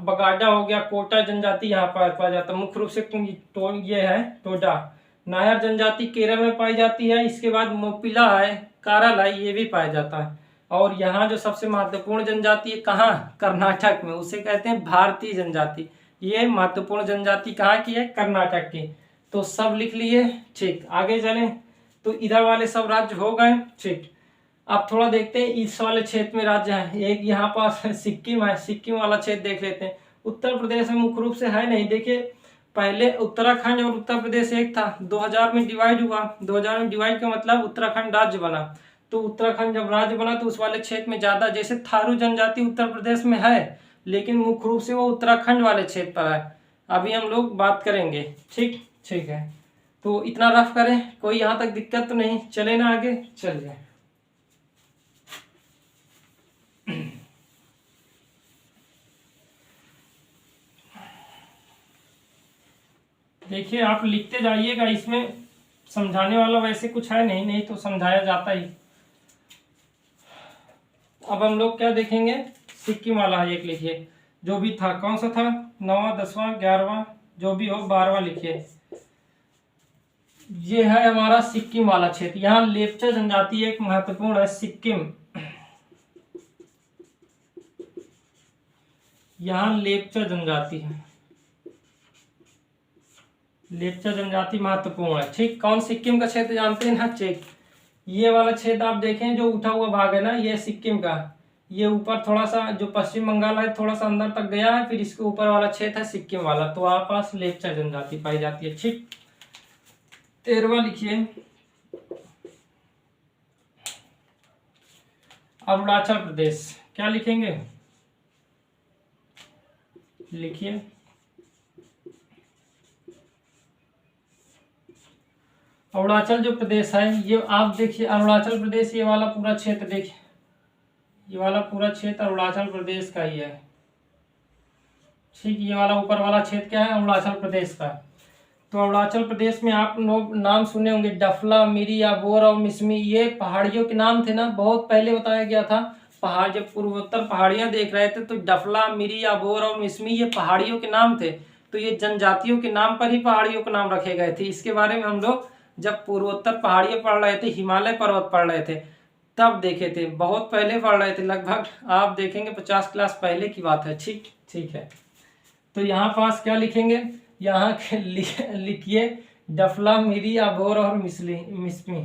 बगाडा हो गया। कोटा जनजाति यहाँ पाया जाता है, मुख्य रूप से ये है टोडा। नायर जनजाति केरल में पाई जाती है। इसके बाद मोपिला है, कारल है, ये भी पाया जाता है। और यहाँ जो सबसे महत्वपूर्ण जनजाति है कहाँ? कर्नाटक में, उसे कहते हैं भारतीय जनजाति। ये महत्वपूर्ण जनजाति कहाँ की है? कर्नाटक की। तो सब लिख लिए। ठीक, आगे चलें। तो इधर वाले सब राज्य हो गए। ठीक, अब थोड़ा देखते हैं इस वाले क्षेत्र में राज्य है। एक यहाँ पास सिक्किम है, सिक्किम वाला क्षेत्र देख लेते हैं। उत्तर प्रदेश में मुख्य रूप से है नहीं। देखिए, पहले उत्तराखंड और उत्तर प्रदेश एक था, 2000 में डिवाइड हुआ। 2000 में डिवाइड का मतलब उत्तराखंड राज्य बना। तो उत्तराखंड जब राज्य बना तो उस वाले क्षेत्र में ज्यादा, जैसे थारू जनजाति उत्तर प्रदेश में है, लेकिन मुख्य रूप से वो उत्तराखंड वाले क्षेत्र पर है। अभी हम लोग बात करेंगे। ठीक, ठीक है। तो इतना रफ करें, कोई यहाँ तक दिक्कत तो नहीं? चले ना आगे? चलिए। देखिए, आप लिखते जाइएगा, इसमें समझाने वाला वैसे कुछ है नहीं, नहीं तो समझाया जाता ही। अब हम लोग क्या देखेंगे? सिक्किम वाला एक लिखिए, जो भी था। कौन सा था? 9वां, 10वां, 11वां, जो भी हो, 12वां लिखिए। ये है हमारा सिक्किम वाला क्षेत्र। यहाँ लेप्चा जनजाति एक महत्वपूर्ण है। सिक्किम, यहाँ लेप्चा जनजाति है। लेप्चा जनजाति महत्वपूर्ण है। ठीक, कौन? सिक्किम का क्षेत्र जानते हैं ना? ठीक, ये वाला क्षेत्र आप देखें, जो उठा हुआ भाग है ना, ये सिक्किम का। ये ऊपर थोड़ा सा जो पश्चिम बंगाल है, थोड़ा सा अंदर तक गया है, फिर इसके ऊपर वाला क्षेत्र है सिक्किम वाला। तो आप पास लेप्चा जनजाति पाई जाती है। ठीक, 13वां लिखिए अरुणाचल प्रदेश। क्या लिखेंगे? लिखिए अरुणाचल जो प्रदेश है, ये आप देखिए अरुणाचल प्रदेश, ये वाला पूरा क्षेत्र देखिए, ये वाला पूरा क्षेत्र अरुणाचल प्रदेश का ही है। ठीक, ये वाला ऊपर वाला क्षेत्र क्या है? अरुणाचल प्रदेश का। तो अरुणाचल प्रदेश में आप लोग नाम सुने होंगे, डफला, मिरी, अबोर और मिसमी। ये पहाड़ियों के नाम थे ना, बहुत पहले बताया गया था। पहाड़, जब पूर्वोत्तर पहाड़ियां देख रहे थे तो डफला, मिरी, अबोर और मिसमी ये पहाड़ियों के नाम थे। तो ये जनजातियों के नाम पर ही पहाड़ियों के नाम रखे गए थे। इसके बारे में हम लोग जब पूर्वोत्तर पहाड़ियां पढ़ रहे थे, हिमालय पर्वत पढ़ रहे थे, तब देखे थे। बहुत पहले पढ़ रहे थे, लगभग आप देखेंगे 50 क्लास पहले की बात है। ठीक, ठीक है। तो यहाँ पास क्या लिखेंगे? यहाँ लिखिए डफला, मिरी, अबोर और मिसमी।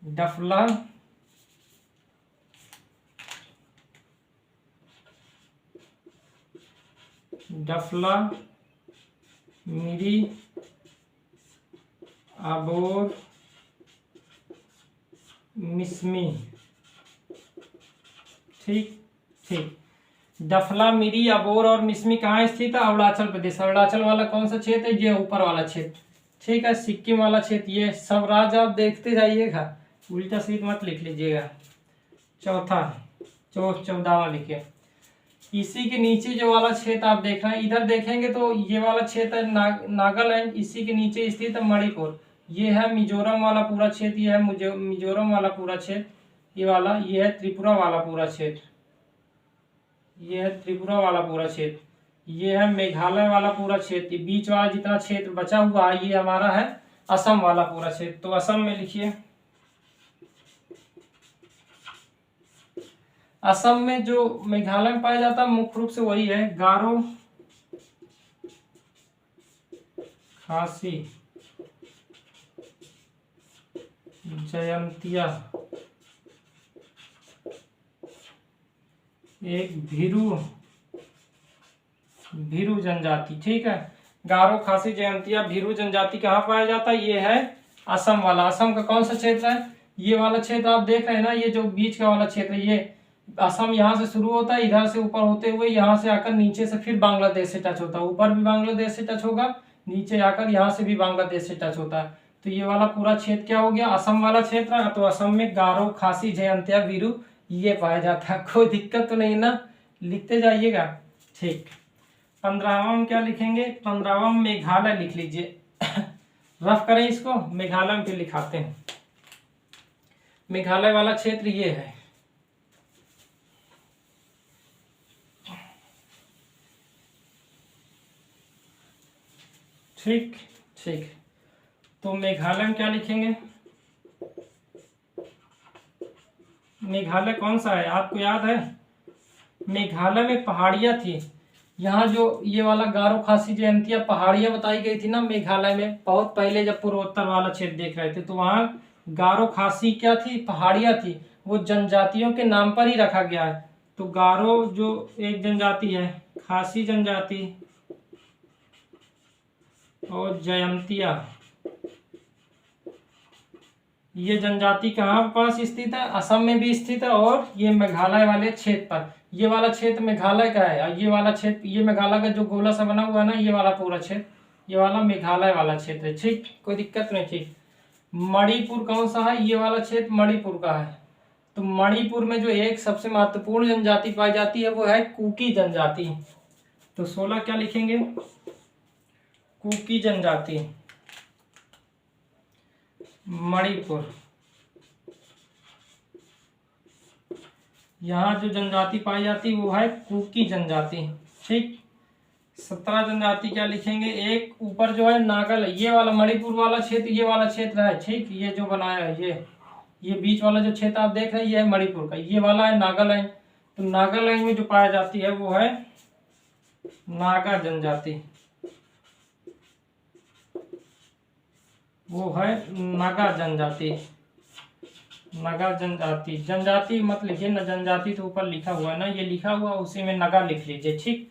डफला, डफला, मिरी, अबोर, मिसमी। ठीक, ठीक। डफला, मिरी, अबोर और मिसमी कहाँ स्थित है? अरुणाचल प्रदेश। अरुणाचल वाला कौन सा क्षेत्र है? ये ऊपर वाला क्षेत्र। ठीक है, सिक्किम वाला क्षेत्र। ये सब राज्य आप देखते जाइएगा, उल्टा सीध मत लिख लीजिएगा। चौथा, 14वां लिखिए। इसी के नीचे जो वाला क्षेत्र आप देख रहे हैं, इधर देखेंगे तो ये वाला क्षेत्र है नागालैंड। इसी के नीचे स्थित है मणिपुर। ये है मिजोरम वाला पूरा क्षेत्र। ये है मिजोरम वाला पूरा क्षेत्र, ये वाला। ये है त्रिपुरा वाला पूरा क्षेत्र, ये है त्रिपुरा वाला पूरा क्षेत्र। ये है मेघालय वाला पूरा क्षेत्र। बीच वाला जितना क्षेत्र बचा हुआ है, ये हमारा है असम वाला पूरा क्षेत्र। तो असम में लिखिए, असम में जो मेघालय में पाया जाता है मुख्य रूप से वही है गारो, खासी, जयंतिया, एक भीरू जनजाति। ठीक है, गारो, खासी, जयंतिया, भीरू जनजाति कहाँ पाया जाता है? ये है असम वाला। असम का कौन सा क्षेत्र है? ये वाला क्षेत्र आप देख रहे हैं ना, ये जो बीच का वाला क्षेत्र, ये असम यहाँ से शुरू होता है, इधर से ऊपर होते हुए यहाँ से आकर नीचे से फिर बांग्लादेश से टच होता है, ऊपर भी बांग्लादेश से टच होगा, नीचे आकर यहाँ से भी बांग्लादेश से टच होता है। तो ये वाला पूरा क्षेत्र क्या हो गया, असम वाला क्षेत्र। तो असम में गारो, खासी, जयंतिया, वीरू ये पाया जाता है। कोई दिक्कत तो नहीं ना, लिखते जाइएगा। ठीक, 15वां में क्या लिखेंगे, 15वां में मेघालय लिख लीजिए। रफ करें इसको, मेघालय में फिर लिखाते हैं। मेघालय वाला क्षेत्र ये है। ठीक ठीक, तो मेघालय में क्या लिखेंगे, मेघालय कौन सा है आपको याद है? मेघालय में पहाड़ियाँ थी। यहाँ जो ये वाला गारो, खासी, जयंतिया पहाड़ियाँ बताई गई थी ना मेघालय में, बहुत पहले जब पूर्वोत्तर वाला क्षेत्र देख रहे थे, तो वहाँ गारो, खासी क्या थी, पहाड़ियाँ थी। वो जनजातियों के नाम पर ही रखा गया है। तो गारो जो एक जनजाति है, खासी जनजाति और जयंतिया, ये जनजाति कहाँ पास स्थित है, असम में भी स्थित है, और ये मेघालय वाले क्षेत्र पर। ये वाला क्षेत्र मेघालय का है, और ये वाला क्षेत्र, ये मेघालय का जो गोला सा बना हुआ है ना, ये वाला पूरा क्षेत्र, ये वाला मेघालय वाला क्षेत्र है। ठीक, कोई दिक्कत नहीं। ठीक, मणिपुर कौन सा है, ये वाला क्षेत्र मणिपुर का है। तो मणिपुर में जो एक सबसे महत्वपूर्ण जनजाति पाई जाती है वो है कुकी जनजाति। तो 16 क्या लिखेंगे, कुकी जनजाति, मणिपुर। यहाँ जो जनजाति पाई जाती वो है कुकी जनजाति। ठीक, 17 जनजाति क्या लिखेंगे, एक ऊपर जो है नागालैंड, ये वाला मणिपुर वाला क्षेत्र, ये वाला क्षेत्र है। ठीक, ये जो बनाया है, ये बीच वाला जो क्षेत्र आप देख रहे हैं, ये है मणिपुर का, ये वाला है नागालैंड। तो नागालैंड में जो पाया जाती है वो है नागा जनजाति, वो है नागा जनजाति। नगा जनजाति, जनजाति मत लिखिए ना, जनजाति तो ऊपर लिखा हुआ है ना, ये लिखा हुआ उसी में नगा लिख लीजिए। ठीक,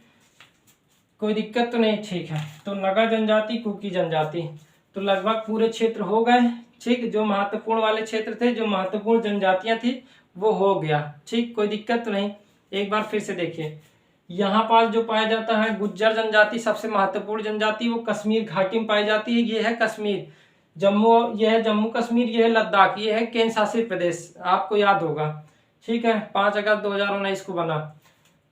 कोई दिक्कत तो नहीं। ठीक है, तो नगा जनजाति, कुकी जनजाति, तो लगभग पूरे क्षेत्र हो गए। ठीक, जो महत्वपूर्ण वाले क्षेत्र थे, जो महत्वपूर्ण जनजातियां थी वो हो गया। ठीक, कोई दिक्कत तो नहीं। एक बार फिर से देखिए, यहाँ पास जो पाया जाता है गुज्जर जनजाति, सबसे महत्वपूर्ण जनजाति, वो कश्मीर घाटी में पाई जाती है। ये है कश्मीर, जम्मू, ये है जम्मू कश्मीर, ये है लद्दाख, ये है केंद्र शासित प्रदेश, आपको याद होगा। ठीक है, 5 अगस्त 2019 को बना।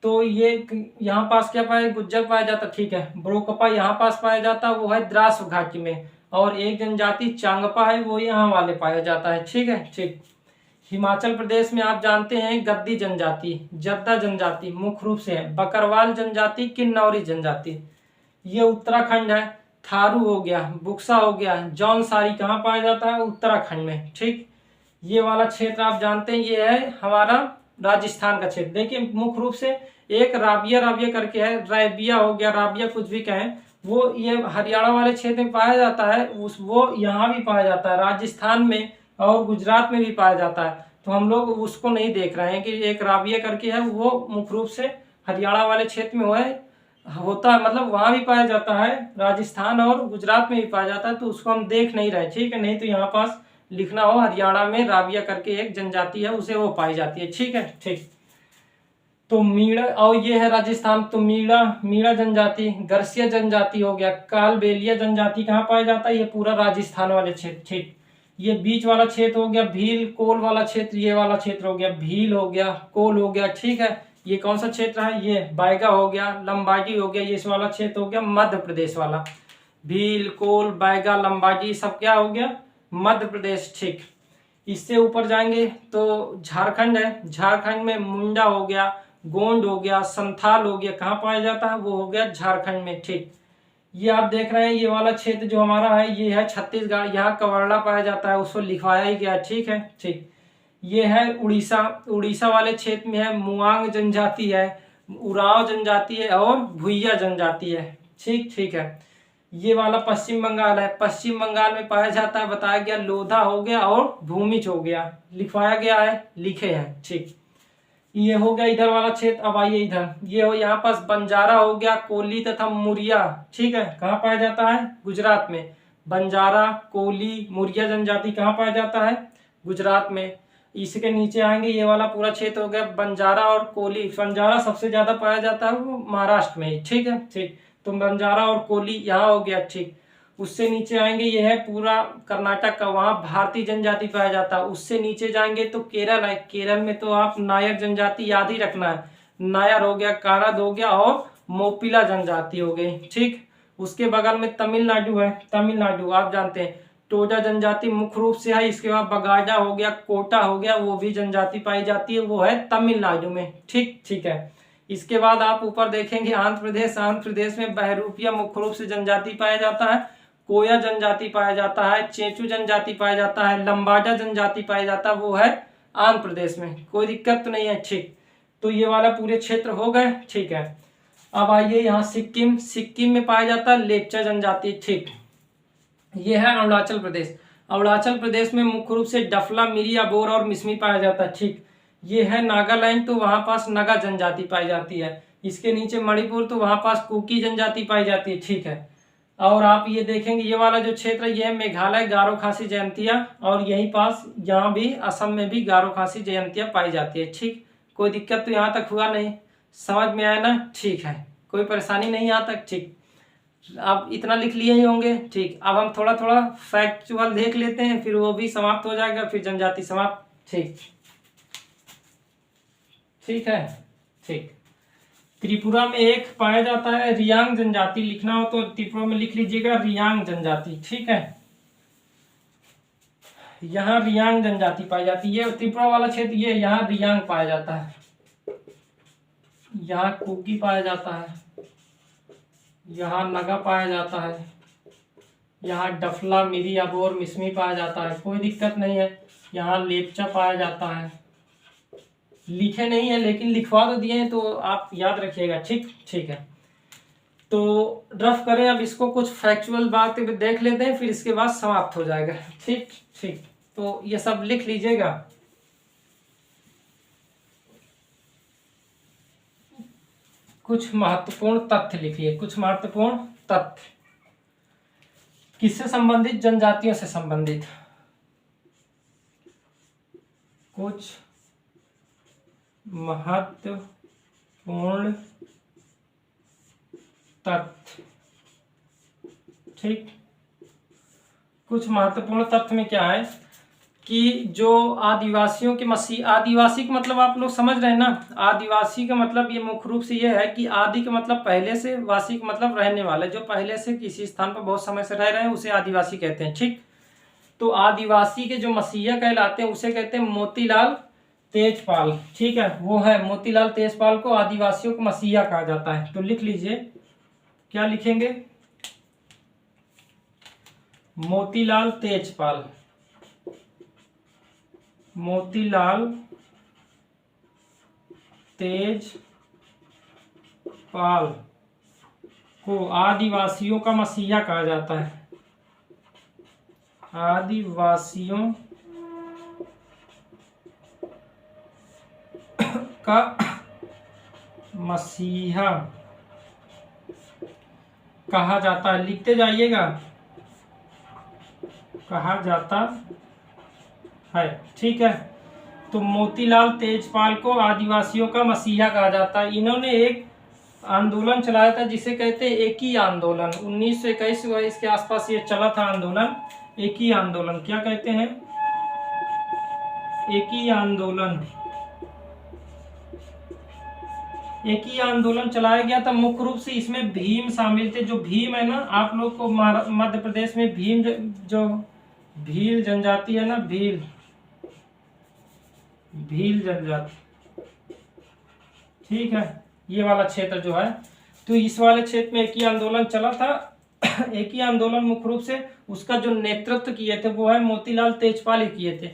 तो ये यहाँ पास क्या पाया, गुज्जर पाया जाता। ठीक है, ब्रोकपा यहाँ पास पाया जाता, वो है द्रास घाटी में। और एक जनजाति चांगपा है, वो यहाँ वाले पाया जाता है। ठीक है। ठीक, हिमाचल प्रदेश में आप जानते हैं गद्दी जनजाति, जद्दा जनजाति मुख्य रूप से है, बकरवाल जनजाति, किन्नौरी जनजाति। ये उत्तराखंड है, थारू हो गया, बुक्सा हो गया, जौनसारी कहाँ पाया जाता है, उत्तराखंड में। ठीक, ये वाला क्षेत्र आप जानते हैं, ये है हमारा राजस्थान का क्षेत्र। देखिए मुख्य रूप से एक राबिया राबिया करके है, रैबिया हो गया, राबिया कुछ भी कहें, वो ये हरियाणा वाले क्षेत्र में पाया जाता है। वो यहाँ भी पाया जाता है, राजस्थान में और गुजरात में भी पाया जाता है। तो हम लोग उसको नहीं देख रहे हैं कि एक राबिया करके है, वो मुख्य रूप से हरियाणा वाले क्षेत्र में होता है, मतलब वहाँ भी पाया जाता है, राजस्थान और गुजरात में भी पाया जाता है। तो उसको हम देख नहीं रहे। ठीक है, नहीं तो यहाँ पास लिखना हो हरियाणा में राबिया करके एक जनजाति है, उसे वो पाई जाती है। ठीक है। ठीक, तो मीणा, और ये है राजस्थान, तो मीणा जनजाति, गरसिया जनजाति हो गया, कालबेलिया जनजाति कहाँ पाया जाता है, ये पूरा राजस्थान वाले क्षेत्र। ठीक, ये बीच वाला क्षेत्र हो गया भील, कोल वाला क्षेत्र, ये वाला क्षेत्र हो गया भील हो गया, कोल हो गया। ठीक है, ये कौन सा क्षेत्र है, ये बायगा हो गया, लंबाजी हो गया, ये इस वाला क्षेत्र हो गया मध्य प्रदेश वाला। भील, कोल, बायगा, लंबाजी सब क्या हो गया, मध्य प्रदेश। ठीक, इससे ऊपर जाएंगे तो झारखंड है, झारखंड में मुंडा हो गया, गोंड हो गया, संथाल हो गया, कहाँ पाया जाता है, वो हो गया झारखंड में। ठीक, ये आप देख रहे हैं ये वाला क्षेत्र जो हमारा है, ये है छत्तीसगढ़, यहाँ कवर्ला पाया जाता है, उसको लिखवाया ही गया। ठीक है। ठीक, ये है उड़ीसा, उड़ीसा वाले क्षेत्र में है मुआंग जनजाति है, उरांव जनजाति है और भुइया जनजाति है। ठीक। ठीक है, ये वाला पश्चिम बंगाल है, पश्चिम बंगाल में पाया जाता है, बताया गया लोधा हो गया और भूमिज हो गया, लिखवाया गया है, लिखे हैं। ठीक, ये हो गया इधर वाला क्षेत्र। अब आइए इधर, ये हो यहाँ पास बंजारा हो गया, कोली तथा मुरिया। ठीक है, कहाँ पाया जाता है, गुजरात में। बंजारा, कोली, मुरिया जनजाति कहाँ पाया जाता है, गुजरात में। इसके नीचे आएंगे, ये वाला पूरा क्षेत्र हो गया बंजारा और कोली। बंजारा सबसे ज्यादा पाया जाता है वो महाराष्ट्र में, ठीक है, ठीक। तो बंजारा और कोली यहाँ हो गया, ठीक। उससे नीचे आएंगे, ये है पूरा कर्नाटक का, वहाँ भारतीय जनजाति पाया जाता है। उससे नीचे जाएंगे तो केरल है, केरल में तो आप नायर जनजाति याद ही रखना है, नायर हो गया, कारद हो गया और मोपिला जनजाति हो गई, ठीक। उसके बगल में तमिलनाडु है, तमिलनाडु आप जानते हैं टोडा जनजाति मुख्य रूप से है। इसके बाद बगाड़ा हो गया, कोटा हो गया, वो भी जनजाति पाई जाती है, वो है तमिलनाडु में, ठीक, ठीक है। इसके बाद आप ऊपर देखेंगे आंध्र प्रदेश, आंध्र प्रदेश में बहरूपिया मुख्य रूप से जनजाति पाया जाता है, कोया जनजाति पाया जाता है, चेचू जनजाति पाया जाता है, लंबाडा जनजाति पाया जाता है, वो है आंध्र प्रदेश में। कोई दिक्कत तो नहीं है, ठीक। तो ये वाला पूरे क्षेत्र हो गए, ठीक है। अब आइए यहाँ सिक्किम, सिक्किम में पाया जाता है लेप्चा जनजाति, ठीक। ये है अरुणाचल प्रदेश, अरुणाचल प्रदेश में मुख्य रूप से डफला, मिरी, अबोर और मिसमी पाया जाता है, ठीक। ये है नागालैंड, तो वहाँ पास नगा जनजाति पाई जाती है। इसके नीचे मणिपुर, तो वहाँ पास कुकी जनजाति पाई जाती है, ठीक है। और आप ये देखेंगे ये वाला जो क्षेत्र है ये है मेघालय, गारो खासी जयंतिया, और यहीं पास यहाँ भी असम में भी गारो खासी जयंतिया पाई जाती है, ठीक। कोई दिक्कत तो यहाँ तक हुआ नहीं, समझ में आया ना, ठीक है, कोई परेशानी नहीं यहाँ तक, ठीक। आप इतना लिख लिए ही होंगे, ठीक। अब हम थोड़ा थोड़ा फैक्चुअल देख लेते हैं, फिर वो भी समाप्त हो जाएगा, फिर जनजाति समाप्त, ठीक, ठीक है, ठीक। त्रिपुरा में एक पाया जाता है रियांग जनजाति, लिखना हो तो त्रिपुरा में लिख लीजिएगा रियांग जनजाति, ठीक है। यहाँ रियांग जनजाति पाई जाती है, त्रिपुरा वाला क्षेत्र ये यहाँ रियांग पाया जाता है, यहाँ कुकी पाया जाता है, यहाँ नगा पाया जाता है, यहाँ डफला, मिरी, अबोर, मिसमी पाया जाता है, कोई दिक्कत नहीं है। यहाँ लेप्चा पाया जाता है, लिखे नहीं है लेकिन लिखवा तो दिए हैं, तो आप याद रखिएगा, ठीक, ठीक है। तो रफ करें, अब इसको कुछ फैक्चुअल बात देख लेते हैं, फिर इसके बाद समाप्त हो जाएगा, ठीक, ठीक। तो ये सब लिख लीजिएगा। कुछ महत्वपूर्ण तथ्य लिखिए, कुछ महत्वपूर्ण तथ्य किससे संबंधित, जनजातियों से संबंधित। कुछ महत्वपूर्ण तथ्य, ठीक। कुछ महत्वपूर्ण तथ्य में क्या है कि जो आदिवासियों के आदिवासी का मतलब आप लोग समझ रहे हैं ना, आदिवासी का मतलब ये मुख्य रूप से ये है कि आदि का मतलब पहले से, वासी का मतलब रहने वाले, जो पहले से किसी स्थान पर बहुत समय से रह रहे हैं उसे आदिवासी कहते हैं, ठीक। तो आदिवासी के जो मसीहा कहलाते हैं उसे कहते हैं मोतीलाल तेजपाल, ठीक है, वो है मोतीलाल तेजपाल को आदिवासियों को मसीहा कहा जाता है। तो लिख लीजिए, क्या लिखेंगे, मोतीलाल तेजपाल, मोतीलाल तेजपाल को आदिवासियों का मसीहा कहा जाता है, आदिवासियों का मसीहा कहा जाता है, लिखते जाइएगा, कहा जाता है, ठीक है। तो मोतीलाल तेजपाल को आदिवासियों का मसीहा कहा जाता है। इन्होंने एक आंदोलन चलाया था जिसे कहते हैं एक ही आंदोलन, 1921 के आसपास ये चला था आंदोलन, एक ही आंदोलन, क्या कहते हैं, एक ही आंदोलन, एक ही आंदोलन चलाया गया था। मुख्य रूप से इसमें भीम शामिल थे। जो भीम है ना, आप लोग को मध्य प्रदेश में भीम जो भील जनजाति है ना, भील जनजाति, ठीक है, ये वाला क्षेत्र जो है, तो इस वाले क्षेत्र में एक ही आंदोलन चला था। एक ही आंदोलन मुख्य रूप से उसका जो नेतृत्व किए थे वो है मोतीलाल तेजपाल ही किए थे।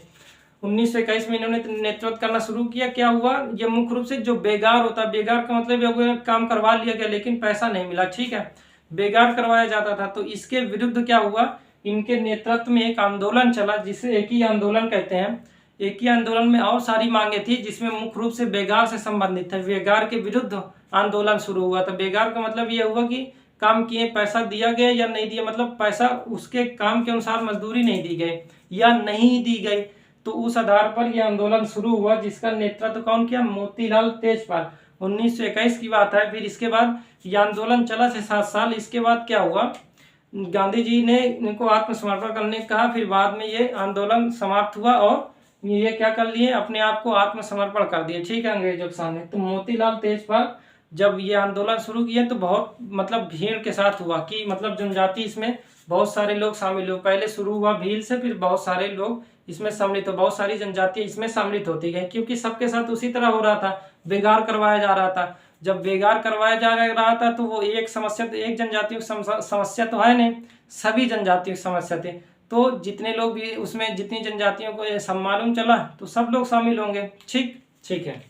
1921 में इन्होंने नेतृत्व करना शुरू किया। क्या हुआ, ये मुख्य रूप से जो बेगार होता है, बेगार का मतलब ये काम करवा लिया गया लेकिन पैसा नहीं मिला, ठीक है, बेगार करवाया जाता था, तो इसके विरुद्ध क्या हुआ, इनके नेतृत्व में एक आंदोलन चला जिसे एक ही आंदोलन कहते हैं। एक ही आंदोलन में और सारी मांगे थी जिसमें मुख्य रूप से बेगार से संबंधित है। बेगार के विरुद्ध आंदोलन शुरू हुआ था। बेगार का मतलब ये हुआ कि काम किए, पैसा दिया गया या नहीं दिया, मतलब पैसा उसके काम के अनुसार मजदूरी नहीं दी गई या नहीं दी गई, तो उस आधार पर यह आंदोलन शुरू हुआ, जिसका नेतृत्व कौन किया? मोतीलाल तेजपाल। 1921 की बात है। फिर इसके बाद यह आंदोलन चला 6-7 साल। इसके बाद क्या हुआ? गांधी जी ने इनको आत्मसमर्पण करने को कहा। फिर बाद में ये आंदोलन समाप्त हुआ और ये क्या कर लिए? अपने आप को आत्मसमर्पण कर दिए, ठीक है, अंग्रेजों के सामने। तो मोतीलाल तेजपाल जब ये आंदोलन शुरू किया तो बहुत मतलब भीड़ के साथ हुआ, कि मतलब जनजाति इसमें बहुत सारे लोग शामिल हुए। पहले शुरू हुआ भीड़ से, फिर बहुत सारे लोग इसमें सम्मिलित हो, बहुत सारी जनजाति इसमें सम्मिलित होती गई, क्योंकि सबके साथ उसी तरह हो रहा था, बेगार करवाया जा रहा था। जब बेगार करवाया जा रहा था तो वो एक समस्या, एक जनजाति की समस्या तो है नहीं, सभी जनजातियों की समस्या थी। तो जितने लोग भी उसमें, जितनी जनजातियों को ये सब मालूम चला तो सब लोग शामिल होंगे, ठीक ठीक है।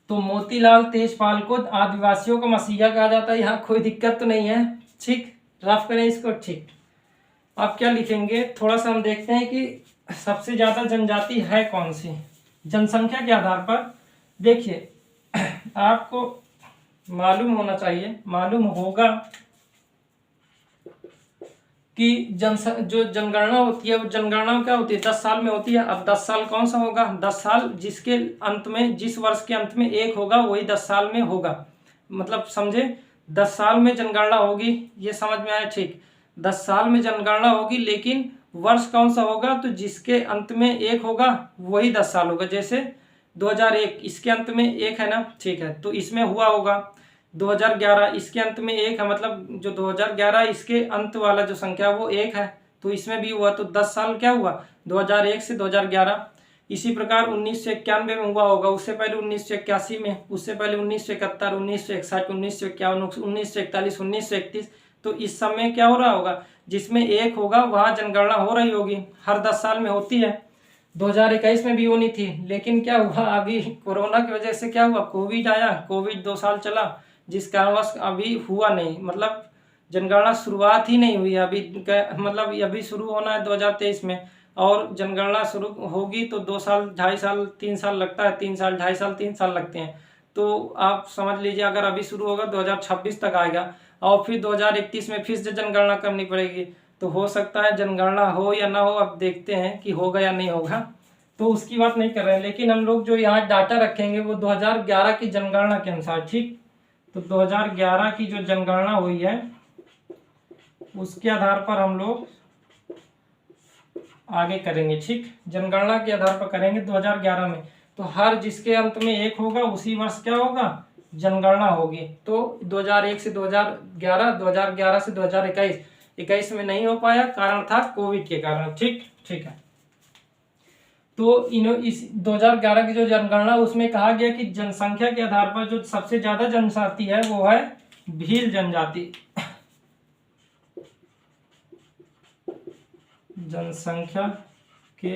तो मोतीलाल तेजपाल को आदिवासियों का मसीहा कहा जाता है। यहाँ कोई दिक्कत तो नहीं है, ठीक, रफ करें इसको, ठीक। आप क्या लिखेंगे? थोड़ा सा हम देखते हैं कि सबसे ज्यादा जनजाति है कौन सी। जनसंख्या के आधार पर देखिए, आपको मालूम होना चाहिए, मालूम होगा कि जो जनगणना होती है, वो जनगणना क्या होती है? 10 साल में होती है। अब 10 साल कौन सा होगा? 10 साल जिसके अंत में, जिस वर्ष के अंत में 1 होगा वही 10 साल में होगा। मतलब समझे, 10 साल में जनगणना होगी, ये समझ में आया, ठीक। 10 साल में जनगणना होगी, लेकिन वर्ष कौन सा होगा? तो जिसके अंत में 1 होगा वही 10 साल होगा। जैसे 2001, इसके अंत में 1 है ना, ठीक है, तो इसमें हुआ होगा। 2011 इसके अंत में 1 है, मतलब जो 2011 इसके अंत वाला जो संख्या वो 1 है, तो इसमें भी हुआ। तो 10 साल क्या हुआ? 2001 से 2011। इसी प्रकार 1991 में हुआ होगा, उससे पहले 1981 में, उससे पहले 1971, 1961, 1951, 1941, 1931। तो इस समय क्या हो रहा होगा? जिसमें 1 होगा वहां जनगणना हो रही होगी, हर 10 साल में होती है। 2021 में भी होनी थी, लेकिन क्या हुआ, अभी कोरोना की वजह से क्या हुआ, कोविड आया, कोविड 2 साल चला, जिस कारणवश अभी हुआ नहीं, मतलब जनगणना शुरुआत ही नहीं हुई अभी, मतलब अभी शुरू होना है 2023 में, और जनगणना शुरू होगी तो 2 साल, 2.5 साल, 3 साल लगता है, 3 साल, 2.5 साल, 3 साल लगते हैं। तो आप समझ लीजिए, अगर अभी शुरू होगा 2026 तक आएगा, और फिर 2031 में फिर से जनगणना करनी पड़ेगी। तो हो सकता है जनगणना हो या ना हो, अब देखते हैं कि होगा या नहीं होगा, तो उसकी बात नहीं कर रहे हैं। लेकिन हम लोग जो यहाँ डाटा रखेंगे वो 2011 की जनगणना के अनुसार, ठीक। तो 2011 की जो जनगणना हुई है उसके आधार पर हम लोग आगे करेंगे, ठीक। जनगणना के आधार पर करेंगे 2011 में। तो हर जिसके अंत में 1 होगा उसी वर्ष क्या होगा? जनगणना होगी। तो 2001 से 2011, 2011 से 2021, 21 में नहीं हो पाया, कारण था कोविड के कारण, ठीक ठीक है। तो इस 2011 की जो जनगणना, उसमें कहा गया कि जनसंख्या के आधार पर जो सबसे ज्यादा जनजाति है वो है भील जनजाति। जनसंख्या के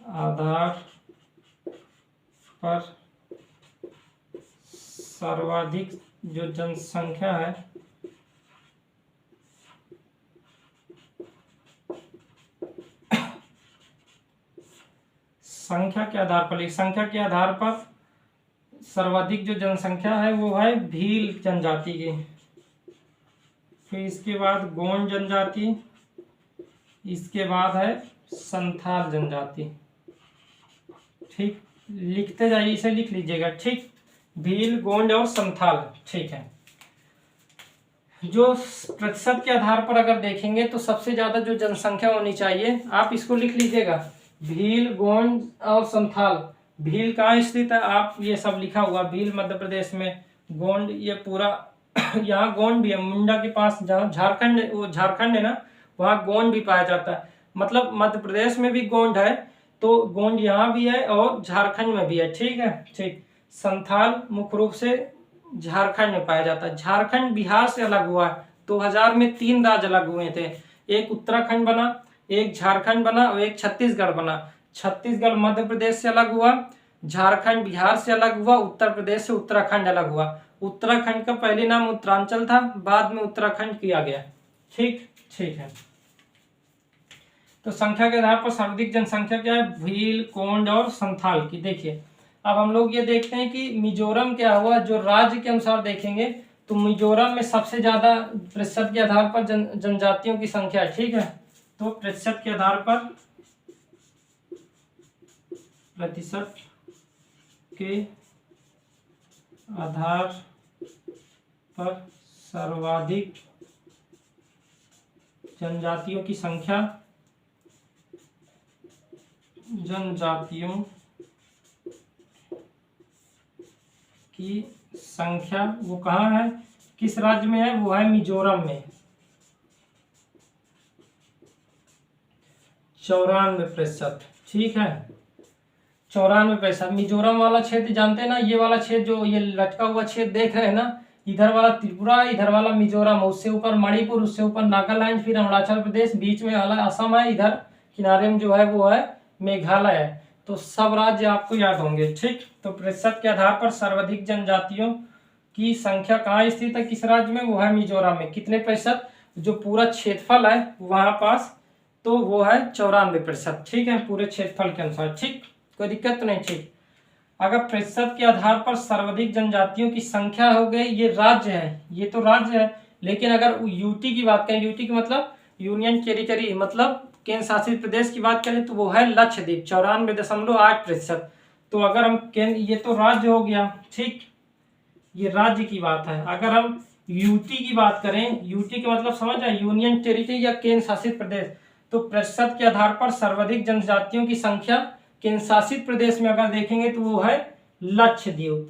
आधार पर सर्वाधिक जो जनसंख्या है संख्या के आधार पर, संख्या के आधार पर सर्वाधिक जो जनसंख्या है वो है भील जनजाति की। फिर इसके बाद गोंड जनजाति, इसके बाद है संथाल जनजाति, ठीक। लिखते जाइए, इसे लिख लीजिएगा, ठीक। भील, गोंड और संथाल, ठीक है। जो प्रतिशत के आधार पर अगर देखेंगे तो सबसे ज्यादा जो जनसंख्या होनी चाहिए, आप इसको लिख लीजिएगा, भील, गोंड और संथाल। भील कहाँ स्थित है? आप ये सब लिखा हुआ, भील मध्य प्रदेश में, गोंड ये पूरा यहाँ गोंड भी है, मुंडा के पास, जहाँ झारखंड, वो झारखंड है ना, वहाँ गोंड भी पाया जाता है। मतलब मध्य प्रदेश में भी गोंड है, तो गोंड यहाँ भी है और झारखंड में भी है, ठीक है, ठीक। संथाल मुख्य रूप से झारखंड में पाया जाता है। झारखंड बिहार से अलग हुआ है। 2000 में 3 राज्य अलग हुए थे, एक उत्तराखंड बना, एक झारखंड बना और एक छत्तीसगढ़ बना। छत्तीसगढ़ मध्य प्रदेश से अलग हुआ, झारखंड बिहार से अलग हुआ, उत्तर प्रदेश से उत्तराखंड अलग हुआ। उत्तराखंड का पहले नाम उत्तरांचल था, बाद में उत्तराखंड किया गया, ठीक ठीक है। तो संख्या के आधार पर सर्वाधिक जनसंख्या क्या है? भील, गोंड और संथाल की। देखिए, अब हम लोग ये देखते हैं कि मिजोरम क्या हुआ। जो राज्य के अनुसार देखेंगे तो मिजोरम में सबसे ज्यादा प्रतिशत के आधार पर जनजातियों की संख्या है, ठीक है। तो प्रतिशत के आधार पर प्रतिशत के आधार पर सर्वाधिक जनजातियों की संख्या वो कहाँ है, किस राज्य में है, वो है मिजोरम में। 94%। ठीक है, 94%। मिजोरम वाला क्षेत्र जानते हैं ना, ये वाला क्षेत्र जो ये लटका हुआ क्षेत्र देख रहे हैं ना, इधर वाला त्रिपुरा, इधर वाला मिजोरम, उससे ऊपर मणिपुर, उससे ऊपर नागालैंड, फिर अरुणाचल प्रदेश, बीच में वाला असम है, इधर किनारे में जो है वो है मेघालय है। तो सब राज्य आपको याद होंगे। ठीक, तो प्रतिशत के आधार पर सर्वाधिक जनजातियों की संख्या कहाँ स्थित है, किस राज्य में, वो है मिजोरम में। कितने प्रतिशत, जो पूरा क्षेत्रफल है वहां पास, तो वो है 94%। ठीक है, पूरे क्षेत्रफल के अनुसार। ठीक, कोई दिक्कत तो नहीं। ठीक, अगर प्रतिशत के आधार पर सर्वाधिक जनजातियों की संख्या हो गई, ये राज्य है, ये तो राज्य है। लेकिन अगर यूटी की बात करें, यूटी की मतलब यूनियन टेरिटरी, मतलब केंद्र शासित प्रदेश की बात करें, तो वो है लक्षद्वीप, 94.8%। तो अगर हम केंद्र, ये तो राज्य हो गया। ठीक, ये राज्य की बात है। अगर हम यूटी की बात करें, यूटी का मतलब समझ आए, यूनियन टेरिटरी या केंद्र शासित प्रदेश, तो प्रतिशत के आधार पर सर्वाधिक जनजातियों की संख्या केंद्र शासित प्रदेश में अगर देखेंगे तो वो है लक्षद्वीप।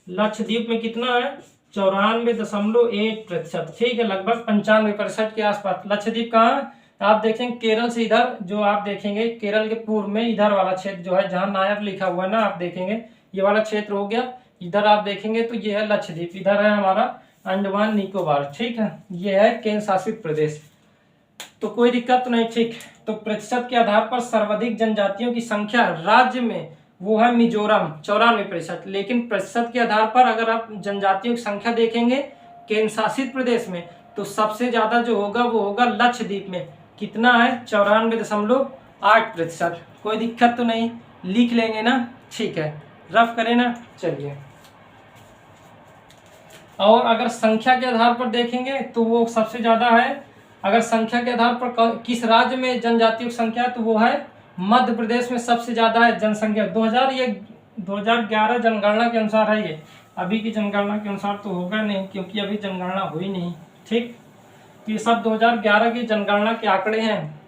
लक्षद्वीप में कितना है, 94.1%। ठीक है, लगभग 95% के आसपास। लक्षद्वीप कहाँ, आप देखेंगे केरल से इधर, जो आप देखेंगे केरल के पूर्व में इधर वाला क्षेत्र जो है, जहां नायर लिखा हुआ है ना, आप देखेंगे ये वाला क्षेत्र हो गया। इधर आप देखेंगे तो ये है लक्षद्वीप, इधर है हमारा अंडमान निकोबार। ठीक है, ये है केंद्र शासित प्रदेश। तो कोई दिक्कत नहीं। ठीक, तो प्रतिशत के आधार पर सर्वाधिक जनजातियों की संख्या राज्य में वो है मिजोरम, 94%। लेकिन प्रतिशत के आधार पर अगर आप जनजातियों की संख्या देखेंगे केंद्र शासित प्रदेश में, तो सबसे ज्यादा जो होगा वो होगा लक्षद्वीप में। कितना है, 94.8%। कोई दिक्कत तो नहीं, लिख लेंगे ना। ठीक है, रफ करें ना। चलिए, और अगर संख्या के आधार पर देखेंगे तो वो सबसे ज्यादा है। अगर संख्या के आधार पर किस राज्य में जनजातियों की संख्या, तो वो है मध्य प्रदेश में सबसे ज्यादा है जनसंख्या। 2011 जनगणना के अनुसार है ये, अभी की जनगणना के अनुसार तो होगा नहीं, क्योंकि अभी जनगणना हुई नहीं। ठीक, ये सब 2011 की जनगणना के आंकड़े हैं।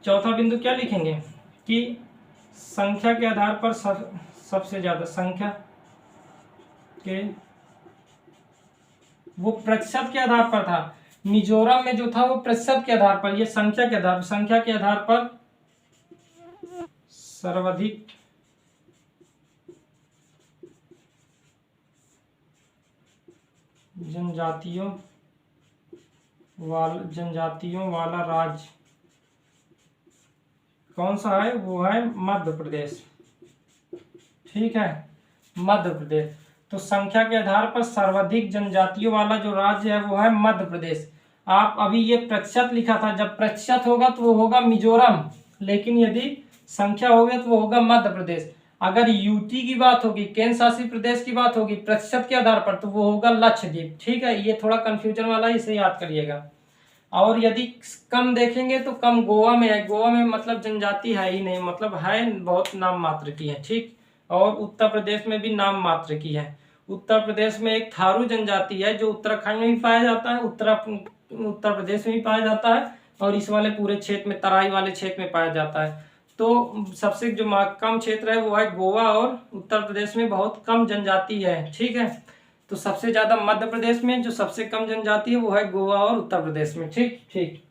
चौथा बिंदु क्या लिखेंगे कि संख्या के आधार पर सबसे ज्यादा संख्या के, वो प्रतिशत के आधार पर था। मिजोरम में जो था वो प्रतिशत के आधार पर, ये संख्या के आधार पर सर्वाधिक जनजातियों वाला राज्य कौन सा है, वो है मध्य प्रदेश। ठीक है, मध्य प्रदेश। तो संख्या के आधार पर सर्वाधिक जनजातियों वाला जो राज्य है वो है मध्य प्रदेश। आप अभी ये प्रतिशत लिखा था, जब प्रतिशत होगा तो वो होगा मिजोरम, लेकिन यदि संख्या होगी तो वो होगा मध्य प्रदेश। अगर यूटी की बात होगी, केंद्र शासित प्रदेश की बात होगी प्रतिशत के आधार पर, तो वो होगा लक्षद्वीप। ठीक है, ये थोड़ा कंफ्यूजन वाला है, इसे याद करिएगा। और यदि कम देखेंगे तो कम गोवा में है। गोवा में मतलब जनजाति है ही नहीं, मतलब है बहुत नाम मात्र की है। ठीक, और उत्तर प्रदेश में भी नाम मात्र की है। उत्तर प्रदेश में एक थारू जनजाति है जो उत्तराखंड में भी पाया जाता है, उत्तर प्रदेश में भी पाया जाता है, और इस वाले पूरे क्षेत्र में, तराई वाले क्षेत्र में पाया जाता है। तो सबसे जो कम क्षेत्र है वो है गोवा, और उत्तर प्रदेश में बहुत कम जनजाति है। ठीक है, तो सबसे ज्यादा मध्य प्रदेश में, जो सबसे कम जनजाति है वो है गोवा और उत्तर प्रदेश में। ठीक ठीक,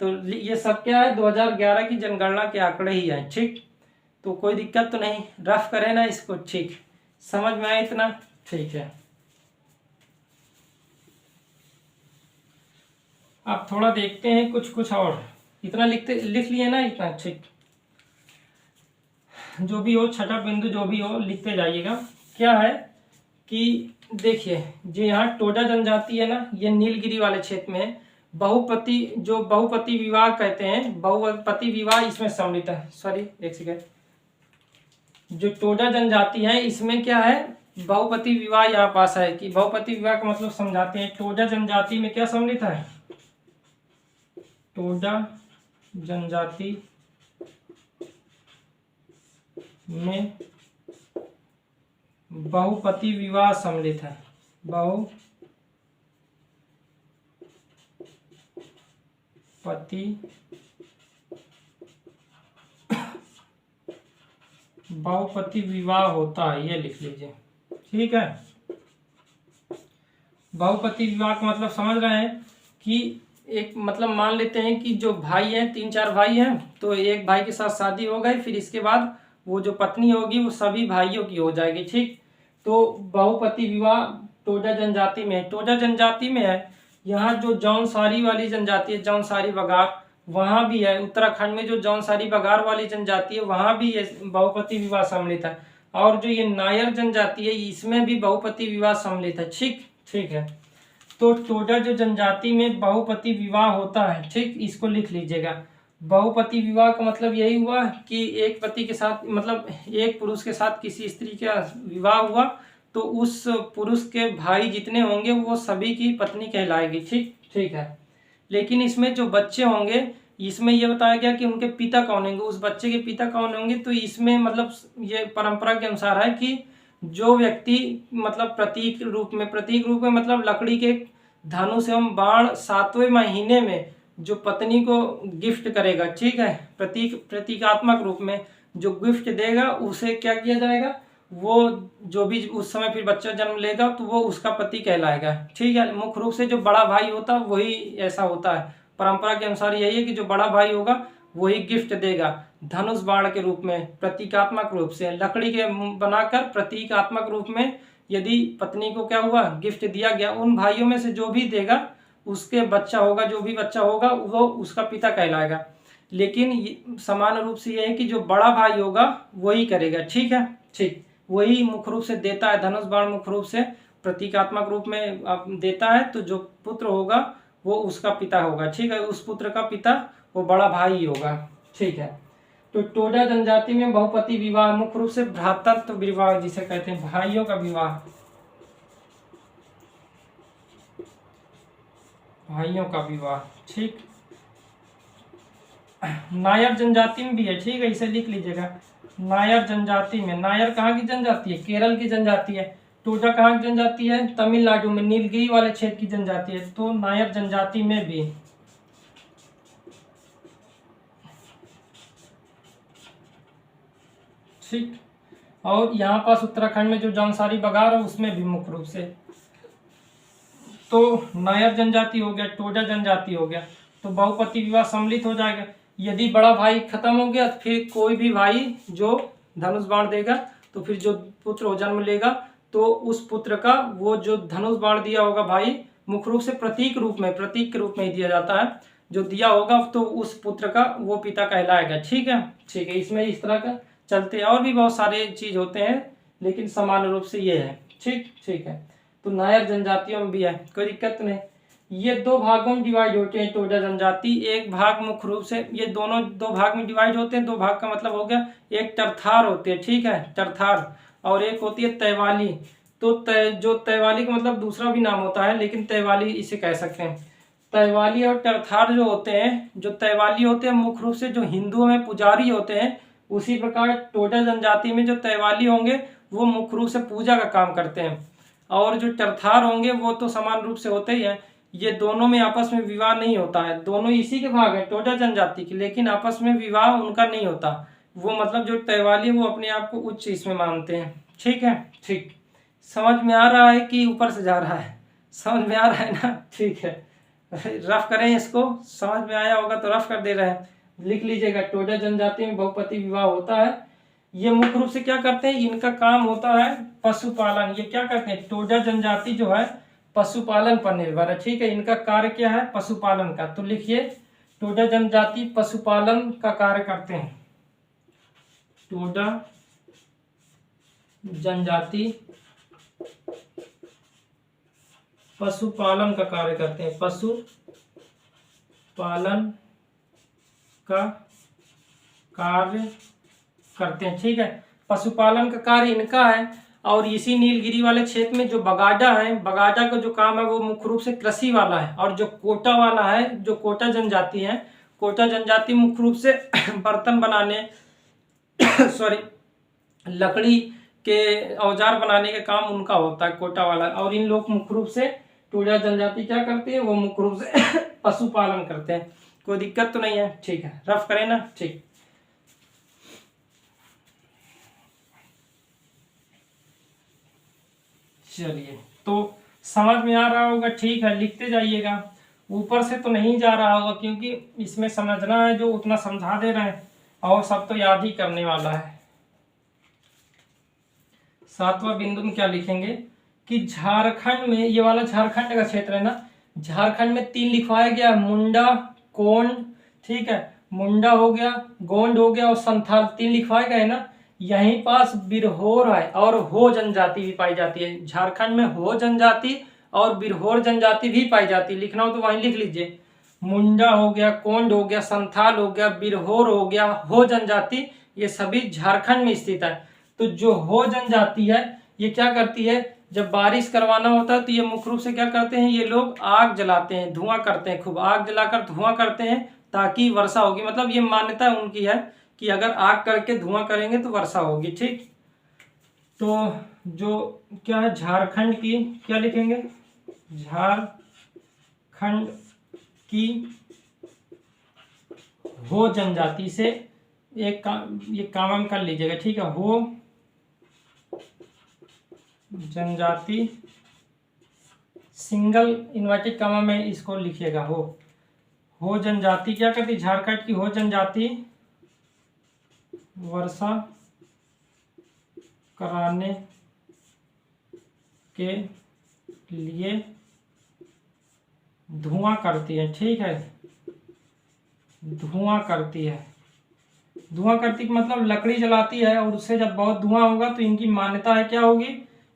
तो ये सब क्या है, 2011 की जनगणना के आंकड़े ही है। ठीक, तो कोई दिक्कत तो नहीं, रफ करें ना इसको। ठीक, समझ में आया इतना। ठीक है, अब थोड़ा देखते हैं कुछ और। इतना लिख लिए ना, इतना। ठीक, जो भी हो, छठा बिंदु जो भी हो लिखते जाइएगा। क्या है कि देखिए, जो यहाँ टोडा जनजाति है ना, ये नीलगिरी वाले क्षेत्र में है। बहुपति विवाह कहते हैं, बहुपति विवाह इसमें सम्मिलित है। सॉरी, एक सेकेंड। जो टोडा जनजाति है इसमें क्या है, बहुपति विवाह यहाँ पास है। कि बहुपति विवाह का मतलब समझाते हैं। टोडा जनजाति में क्या सम्मिलित है, टोडा जनजाति में बहुपति विवाह सम्मिलित है। बहुपति विवाह होता है, ये लिख लीजिए। ठीक है, बहुपति विवाह का मतलब समझ रहे हैं कि एक मतलब मान लेते हैं कि जो भाई हैं, 3-4 भाई हैं, तो एक भाई के साथ शादी हो गई, फिर इसके बाद वो जो पत्नी होगी वो सभी भाइयों की हो जाएगी। ठीक, तो बहुपति विवाह टोडा जनजाति में है। टोडा जनजाति में है, यहाँ जो जौनसारी वाली जनजाति है, जौनसारी बघार, वहाँ भी है। उत्तराखंड में जो जौनसारी बघार वाली जनजाति है वहाँ भी ये बहुपति विवाह सम्मिलित है। और जो ये नायर जनजाति है इसमें भी बहुपति विवाह सम्मिलित है। ठीक है, तो टोडा जो जनजाति में बहुपति विवाह होता है, ठीक, इसको लिख लीजिएगा। बहुपति विवाह का मतलब यही हुआ कि एक पति के साथ मतलब एक पुरुष के साथ किसी स्त्री का विवाह हुआ तो उस पुरुष के भाई जितने होंगे वो सभी की पत्नी कहलाएगी। ठीक है, लेकिन इसमें जो बच्चे होंगे इसमें ये बताया गया कि उनके पिता कौन होंगे, उस बच्चे के पिता कौन होंगे। तो इसमें मतलब ये परंपरा के अनुसार है कि जो व्यक्ति मतलब प्रतीक रूप में मतलब लकड़ी के धनुष एवं बाण 7वें महीने में जो पत्नी को गिफ्ट करेगा, ठीक है, प्रतीकात्मक रूप में जो गिफ्ट देगा उसे क्या किया जाएगा, वो जो भी उस समय फिर बच्चा जन्म लेगा तो वो उसका पति कहलाएगा। ठीक है, मुख्य रूप से जो बड़ा भाई होता है वही ऐसा होता है। परंपरा के अनुसार यही है कि जो बड़ा भाई होगा वही गिफ्ट देगा धनुष बाण के रूप में, प्रतीकात्मक रूप से लकड़ी के बनाकर प्रतीकात्मक रूप में। यदि पत्नी को क्या हुआ, गिफ्ट दिया गया, उन भाइयों में से जो भी देगा उसके बच्चा होगा, जो भी बच्चा होगा वो उसका पिता कहलाएगा। लेकिन समान रूप से यह है कि जो बड़ा भाई होगा वही करेगा। ठीक है, ठीक, वही मुख्य रूप से देता है धनुष बाण, मुख्य रूप से प्रतीकात्मक रूप में देता है। तो जो पुत्र होगा वो उसका पिता होगा। ठीक है, उस पुत्र का पिता वो बड़ा भाई होगा। ठीक है, तो टोडा जनजाति में बहुपति विवाह मुख्य रूप से भ्रातृत्व विवाह जिसे कहते हैं, भाइयों का विवाह, भाइयों का विवाह। ठीक, नायर जनजाति में भी है। ठीक है, इसे लिख लीजिएगा। नायर जनजाति में, नायर कहाँ की जनजाति है, केरल की जनजाति है। टोडा कहाँ की जनजाति है, तमिलनाडु में नीलगिरी वाले क्षेत्र की जनजाति है। तो नायर जनजाति में भी ठीक, और यहाँ पास उत्तराखंड में जो जौनसारी बघार है उसमें भी मुख्य रूप से। तो नायर जनजाति हो गया, टोडा जनजाति हो गया, तो बहुपति विवाह सम्मिलित हो जाएगा। यदि बड़ा भाई खत्म हो गया फिर कोई भी भाई जो धनुष बाण देगा तो फिर जो पुत्र जन्म लेगा तो उस पुत्र का वो जो धनुष बाण दिया होगा भाई, मुख्य रूप से प्रतीक के रूप में ही दिया जाता है, जो दिया होगा तो उस पुत्र का वो पिता कहलाएगा। ठीक है, ठीक है, इसमें इस तरह का चलते और भी बहुत सारे चीज होते हैं लेकिन समान रूप से ये है। ठीक है, तो नायर जनजातियों में भी है, कोई दिक्कत नहीं। ये 2 भागों में डिवाइड होते हैं टोडा जनजाति। एक भाग मुख्य रूप से ये दोनों 2 भाग में डिवाइड होते हैं। 2 भाग का मतलब हो गया, एक टरथार होते हैं, ठीक है, टरथार, और एक होती है तैवाली। तो जो तैवाली का मतलब दूसरा भी नाम होता है लेकिन तैवाली इसे कह सकते हैं। तैवाली और टरथार जो होते हैं, जो तैवाली होते हैं मुख्य रूप से जो हिंदुओं में पुजारी होते हैं, उसी प्रकार टोडा जनजाति में जो तैवाली होंगे वो मुख्य रूप से पूजा का काम करते हैं, और जो टरथार होंगे वो तो समान रूप से होते ही हैं। ये दोनों में आपस में विवाह नहीं होता है, दोनों इसी के भाग है टोडा जनजाति के, लेकिन आपस में विवाह उनका नहीं होता। वो मतलब जो तैवाली वो अपने आप को उच्च इसमें मानते हैं। ठीक है, ठीक, समझ में आ रहा है कि ऊपर से जा रहा है, समझ में आ रहा है ना। ठीक है, रफ करें इसको, समझ में आया होगा तो रफ कर दे रहे हैं, लिख लीजिएगा। टोडा जनजाति में बहुपति विवाह होता है। ये मुख्य रूप से क्या करते हैं, इनका काम होता है पशुपालन। ये क्या करते हैं, टोडा जनजाति जो है पशुपालन पर निर्भर है। ठीक है, इनका कार्य क्या है, पशुपालन का। तो लिखिए, टोडा जनजाति पशुपालन का कार्य करते हैं। टोडा जनजाति पशुपालन का कार्य करते हैं, पशुपालन का कार्य करते हैं। ठीक है, पशुपालन का कार्य इनका है। और इसी नीलगिरी वाले क्षेत्र में जो बगाडा है, बगाडा का जो काम है वो मुख्य रूप से कृषि वाला है। और जो कोटा वाला है, जो कोटा जनजाति है कोटा जनजाति मुख्य रूप से बर्तन बनाने सॉरी लकड़ी के औजार बनाने का काम उनका होता है, कोटा वाला। और इन लोग मुख्य रूप से टोडा जनजाति क्या करते हैं, वो मुख्य रूप से पशुपालन करते हैं। कोई दिक्कत तो नहीं है, ठीक है, रफ करें ना, ठीक। चलिए, तो समझ में आ रहा होगा, ठीक है, लिखते जाइएगा। ऊपर से तो नहीं जा रहा होगा क्योंकि इसमें समझना है, जो उतना समझा दे रहे हैं, और सब तो याद ही करने वाला है। 7वां बिंदु में क्या लिखेंगे कि झारखंड में, ये वाला झारखंड का क्षेत्र है ना, झारखंड में 3 लिखवाया गया, मुंडा, कोंड, ठीक है, मुंडा हो गया, गोंड हो गया और संथाल, 3 लिखवाए गए ना। यहीं पास बिरहोर है और हो जनजाति भी पाई जाती है। झारखंड में हो जनजाति और बिरहोर जनजाति भी पाई जाती है। लिखना हो तो वहीं लिख लीजिए, मुंडा हो गया, कोंड हो गया, संथाल हो गया, बिरहोर हो गया, हो जनजाति, ये सभी झारखंड में स्थित है। तो जो हो जनजाति है ये क्या करती है, जब बारिश करवाना होता है तो ये मुख्य रूप से क्या करते हैं, ये लोग आग जलाते हैं, धुआं करते हैं, खूब आग जलाकर धुआं करते हैं ताकि वर्षा होगी। मतलब ये मान्यता उनकी है कि अगर आग करके धुआं करेंगे तो वर्षा होगी, ठीक। तो जो क्या है, झारखंड की क्या लिखेंगे, झारखंड की हो जनजाति से एक ये काम कर लीजिएगा, ठीक है, हो जनजाति, सिंगल इन्वर्टेड कॉमा में इसको लिखिएगा, हो जनजाति क्या करती, झारखंड की हो जनजाति वर्षा कराने के लिए धुआं करती है, ठीक है, धुआं करती है। धुआं करती मतलब लकड़ी जलाती है और उससे जब बहुत धुआं होगा तो इनकी मान्यता है क्या होगी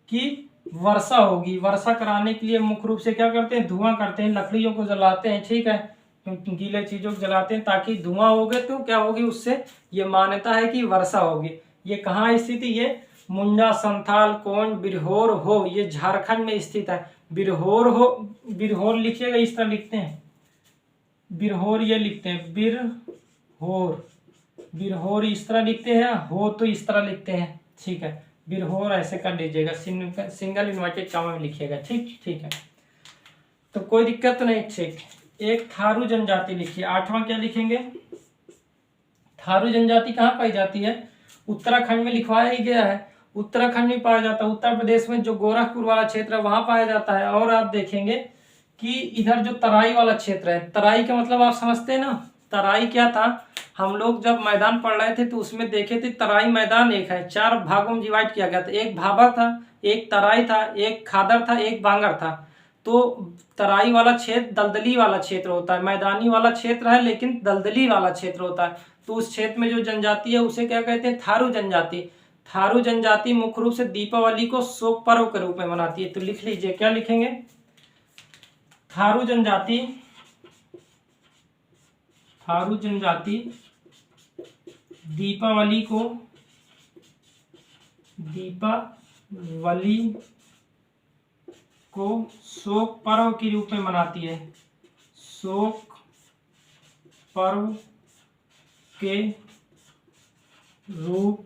कि वर्षा होगी। वर्षा कराने के लिए मुख्य रूप से क्या करते हैं, धुआं करते हैं, लकड़ियों को जलाते हैं, ठीक है, गीले चीजों को जलाते हैं ताकि धुआं होगे तो क्या होगी, उससे ये मान्यता है कि वर्षा होगी। ये कहाँ स्थित है, ये मुंडा, संथाल, कोंड, बिरहोर हो, ये झारखंड में स्थित है। बिरहोर हो, बिरहोर लिखिएगा, इस तरह लिखते हैं, बिरहोर ये लिखते हैं, बिरहोर, बिरहोर इस तरह लिखते हैं, हो तो इस तरह लिखते हैं, ठीक है, बिरहोर ऐसे कर लीजिएगा, सिंगल इन्वर्टेड कॉमा में लिखिएगा, ठीक, ठीक है, तो कोई दिक्कत तो नहीं, ठीक। एक थारू जनजाति लिखिए, 8वां क्या लिखेंगे, थारू जनजाति कहाँ पाई जाती है, उत्तराखंड में लिखवाया ही गया है, उत्तराखंड में पाया जाता है, उत्तर प्रदेश में जो गोरखपुर वाला क्षेत्र है वहां पाया जाता है। और आप देखेंगे कि इधर जो तराई वाला क्षेत्र है, तराई का मतलब आप समझते हैं ना, तराई क्या था, हम लोग जब मैदान पढ़ रहे थे तो उसमें देखे थे तराई मैदान एक है, 4 भागों में डिवाइड किया गया था, एक भाभा था, एक तराई था, एक खादर था, एक बांगर था। तो तराई वाला क्षेत्र दलदली वाला क्षेत्र होता है, मैदानी वाला क्षेत्र है लेकिन दलदली वाला क्षेत्र होता है। तो उस क्षेत्र में जो जनजाति है उसे क्या कहते हैं, थारू जनजाति। थारू जनजाति मुख्य रूप से दीपावली को शोक पर्व के रूप में मनाती है। तो लिख लीजिए, क्या लिखेंगे, थारू जनजाति, थारू जनजाति दीपावली को, दीपावली को शोक पर्व के रूप में मनाती है, शोक पर्व के रूप